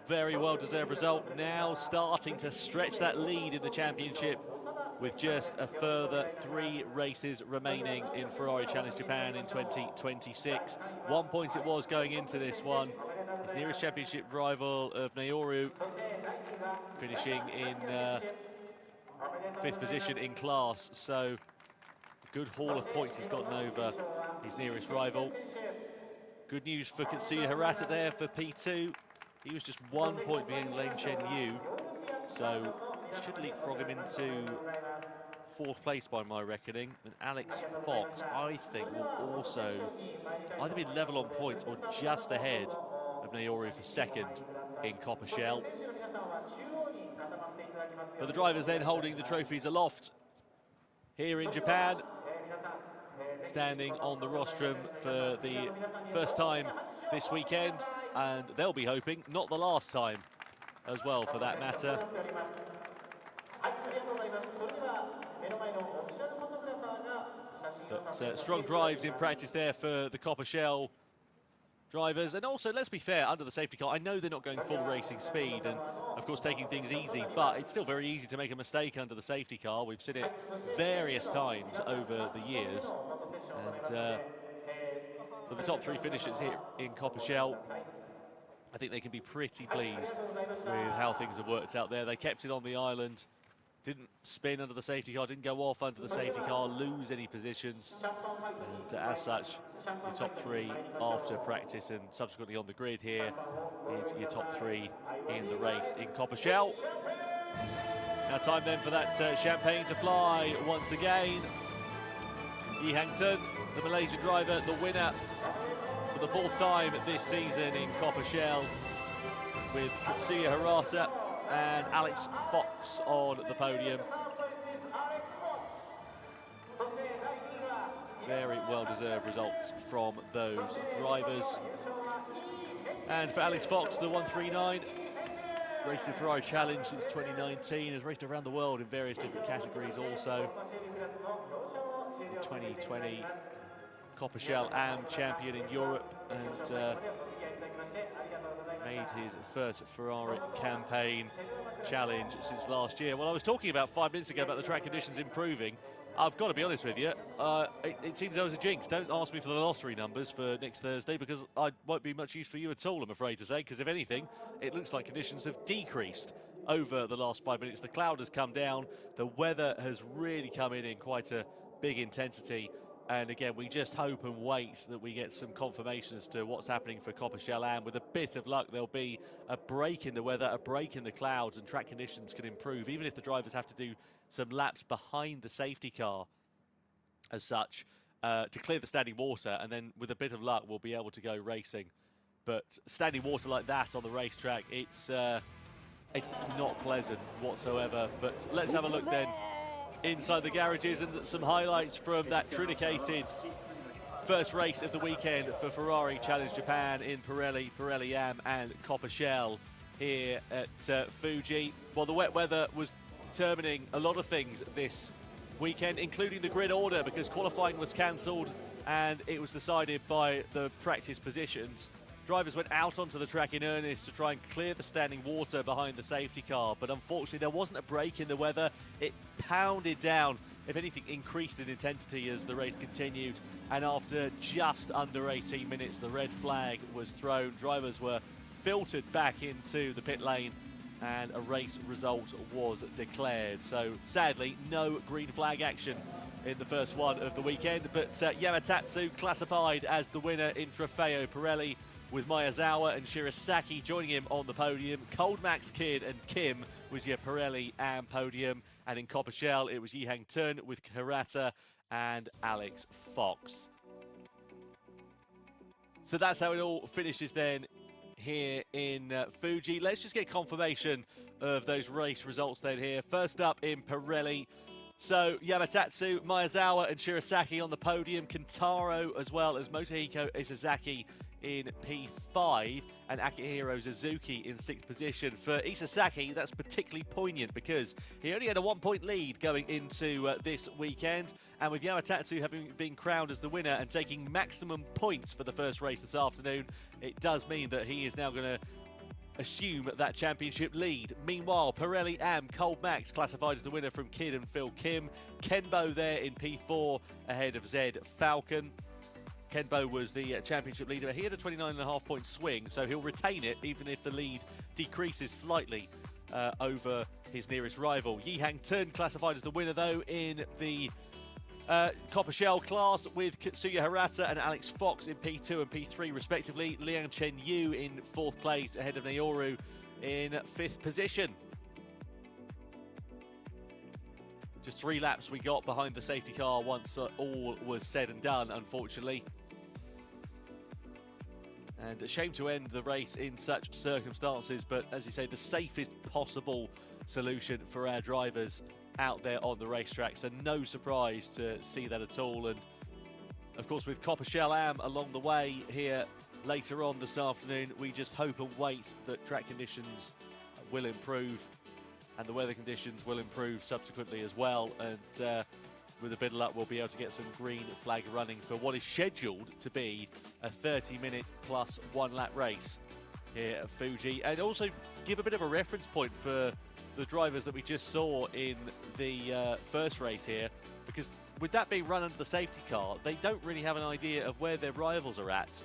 Very well-deserved result, now starting to stretch that lead in the championship with just a further 3 races remaining in Ferrari Challenge Japan in 2026. 1 point it was going into this one. His nearest championship rival of Naoru finishing in 5th position in class, so a good haul of points he's gotten over his nearest rival. Good news for Katsuya Hirata there for P2. He was just 1 point behind Lane Chen Yu, so should leapfrog him into 4th place by my reckoning. And Alex Fox, I think, will also either be level on points or just ahead of Naoru for 2nd in Copper Shell. But the drivers then holding the trophies aloft here in Japan, standing on the rostrum for the first time this weekend, and they'll be hoping not the last time as well, for that matter. But strong drives in practice there for the Copper Shell drivers, and also, let's be fair, under the safety car, I know they're not going full racing speed and of course taking things easy, but it's still very easy to make a mistake under the safety car. We've seen it various times over the years, and for the top 3 finishers here in Copper Shell, I think they can be pretty pleased with how things have worked out there. They kept it on the island, didn't spin under the safety car, didn't go off under the safety car, lose any positions, and as such, your top 3 after practice and subsequently on the grid here is your top 3 in the race in Copper Shell. Now time then for that champagne to fly once again. Yi Hang Tun, the Malaysian driver, the winner for the 4th time this season in Copper Shell, with Katsuya Hirata and Alex Fox on the podium. Very well-deserved results from those drivers. And for Alex Fox, the 139, raced in Ferrari Challenge since 2019, has raced around the world in various different categories also. The 2020 Copper Shell Am champion in Europe, and made his first Ferrari campaign challenge since last year. Well, I was talking about 5 minutes ago about the track conditions improving. I've got to be honest with you, it seems there was a jinx. Don't ask me for the lottery numbers for next Thursday, because I won't be much use for you at all, I'm afraid to say, because if anything, it looks like conditions have decreased over the last 5 minutes. The cloud has come down, the weather has really come in quite a big intensity, and again, we just hope and wait that we get some confirmation as to what's happening for Copper Shell Am. With a bit of luck, there'll be a break in the weather, a break in the clouds, and track conditions can improve, even if the drivers have to do some laps behind the safety car as such, to clear the standing water, and then with a bit of luck we'll be able to go racing. But standing water like that on the racetrack, it's not pleasant whatsoever. But let's have a look then inside the garages and some highlights from that trinicated first race of the weekend for Ferrari Challenge Japan in Pirelli Am and Copper Shell here at Fuji. Well, the wet weather was determining a lot of things this weekend, including the grid order, because qualifying was cancelled and it was decided by the practice positions. Drivers went out onto the track in earnest to try and clear the standing water behind the safety car, but unfortunately there wasn't a break in the weather. It pounded down, if anything increased in intensity as the race continued, and after just under 18 minutes the red flag was thrown. Drivers were filtered back into the pit lane and a race result was declared. So sadly, no green flag action in the first one of the weekend, but Yamatatsu classified as the winner in Trofeo Pirelli, with Miyazawa and Shirasaki joining him on the podium. Cold Max Kid and Kim was your Pirelli Am podium, and in Copper Shell it was Yi Hang Tun with Hirata and Alex Fox. So that's how it all finishes then here in Fuji. Let's just get confirmation of those race results then here. First up in Pirelli, so Yamatatsu, Miyazawa and Shirasaki on the podium, Kentaro as well as Motohiko Isazaki in P5, and Akihiro Suzuki in 6th position. For Isasaki, that's particularly poignant because he only had a 1-point lead going into this weekend, and with Yamatatsu having been crowned as the winner and taking maximum points for the first race this afternoon, it does mean that he is now going to assume that championship lead. Meanwhile, Pirelli Am Cole Max classified as the winner from Kid and Phil Kim. Kenbo there in P4 ahead of Zed Falcon. Kenbo was the championship leader. He had a 29.5 point swing, so he'll retain it even if the lead decreases slightly over his nearest rival. Yihang Tun classified as the winner though in the Copper Shell class, with Katsuya Hirata and Alex Fox in P2 and P3 respectively. Liang Chen Yu in 4th place ahead of Naoru in 5th position. Just 3 laps we got behind the safety car once all was said and done, unfortunately. And a shame to end the race in such circumstances, but as you say, the safest possible solution for our drivers out there on the racetrack, so no surprise to see that at all. And of course, with Copper Shell Am along the way here later on this afternoon, we just hope and wait that track conditions will improve and the weather conditions will improve subsequently as well, and with a bit of luck we'll be able to get some green flag running for what is scheduled to be a 30-minute plus 1 lap race here at Fuji, and also give a bit of a reference point for the drivers that we just saw in the first race here, because with that being run under the safety car, they don't really have an idea of where their rivals are at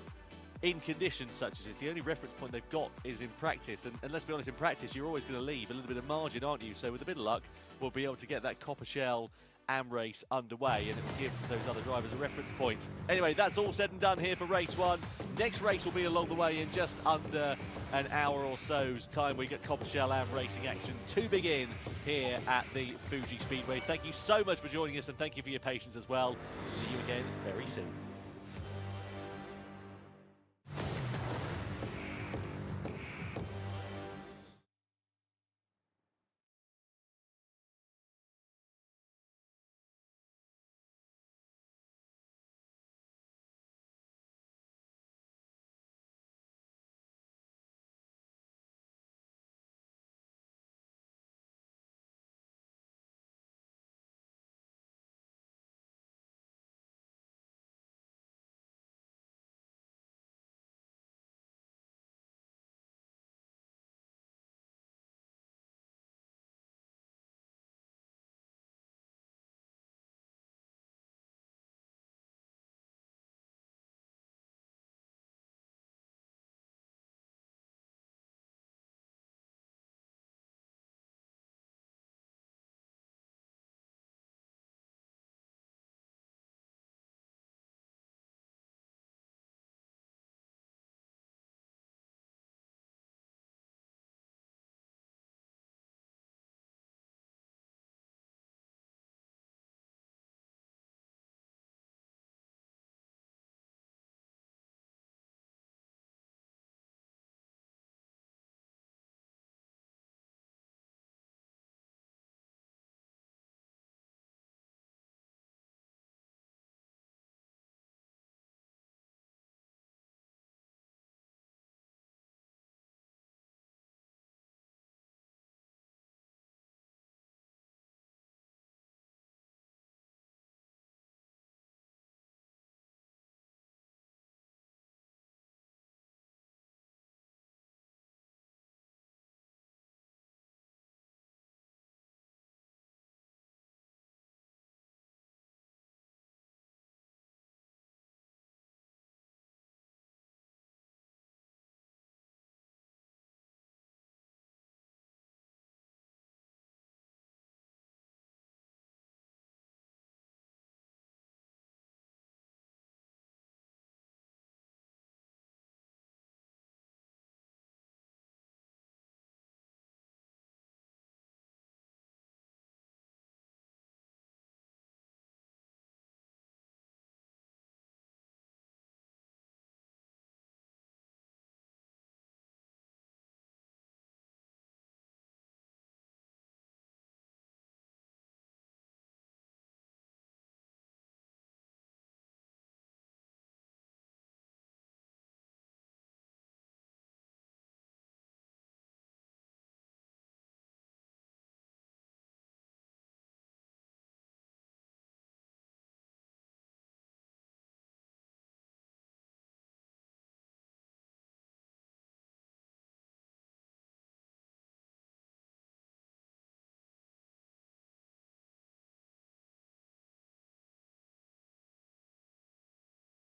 in conditions such as this. The only reference point they've got is in practice, and let's be honest, in practice you're always going to leave a little bit of margin, aren't you? So with a bit of luck we'll be able to get that Copper Shell Am race underway, and it will give those other drivers a reference point. Anyway, that's all said and done here for race 1. Next race will be along the way in just under an hour or so's time. We get Copper Shell Am racing action to begin here at the Fuji Speedway. Thank you so much for joining us, and thank you for your patience as well. See you again very soon.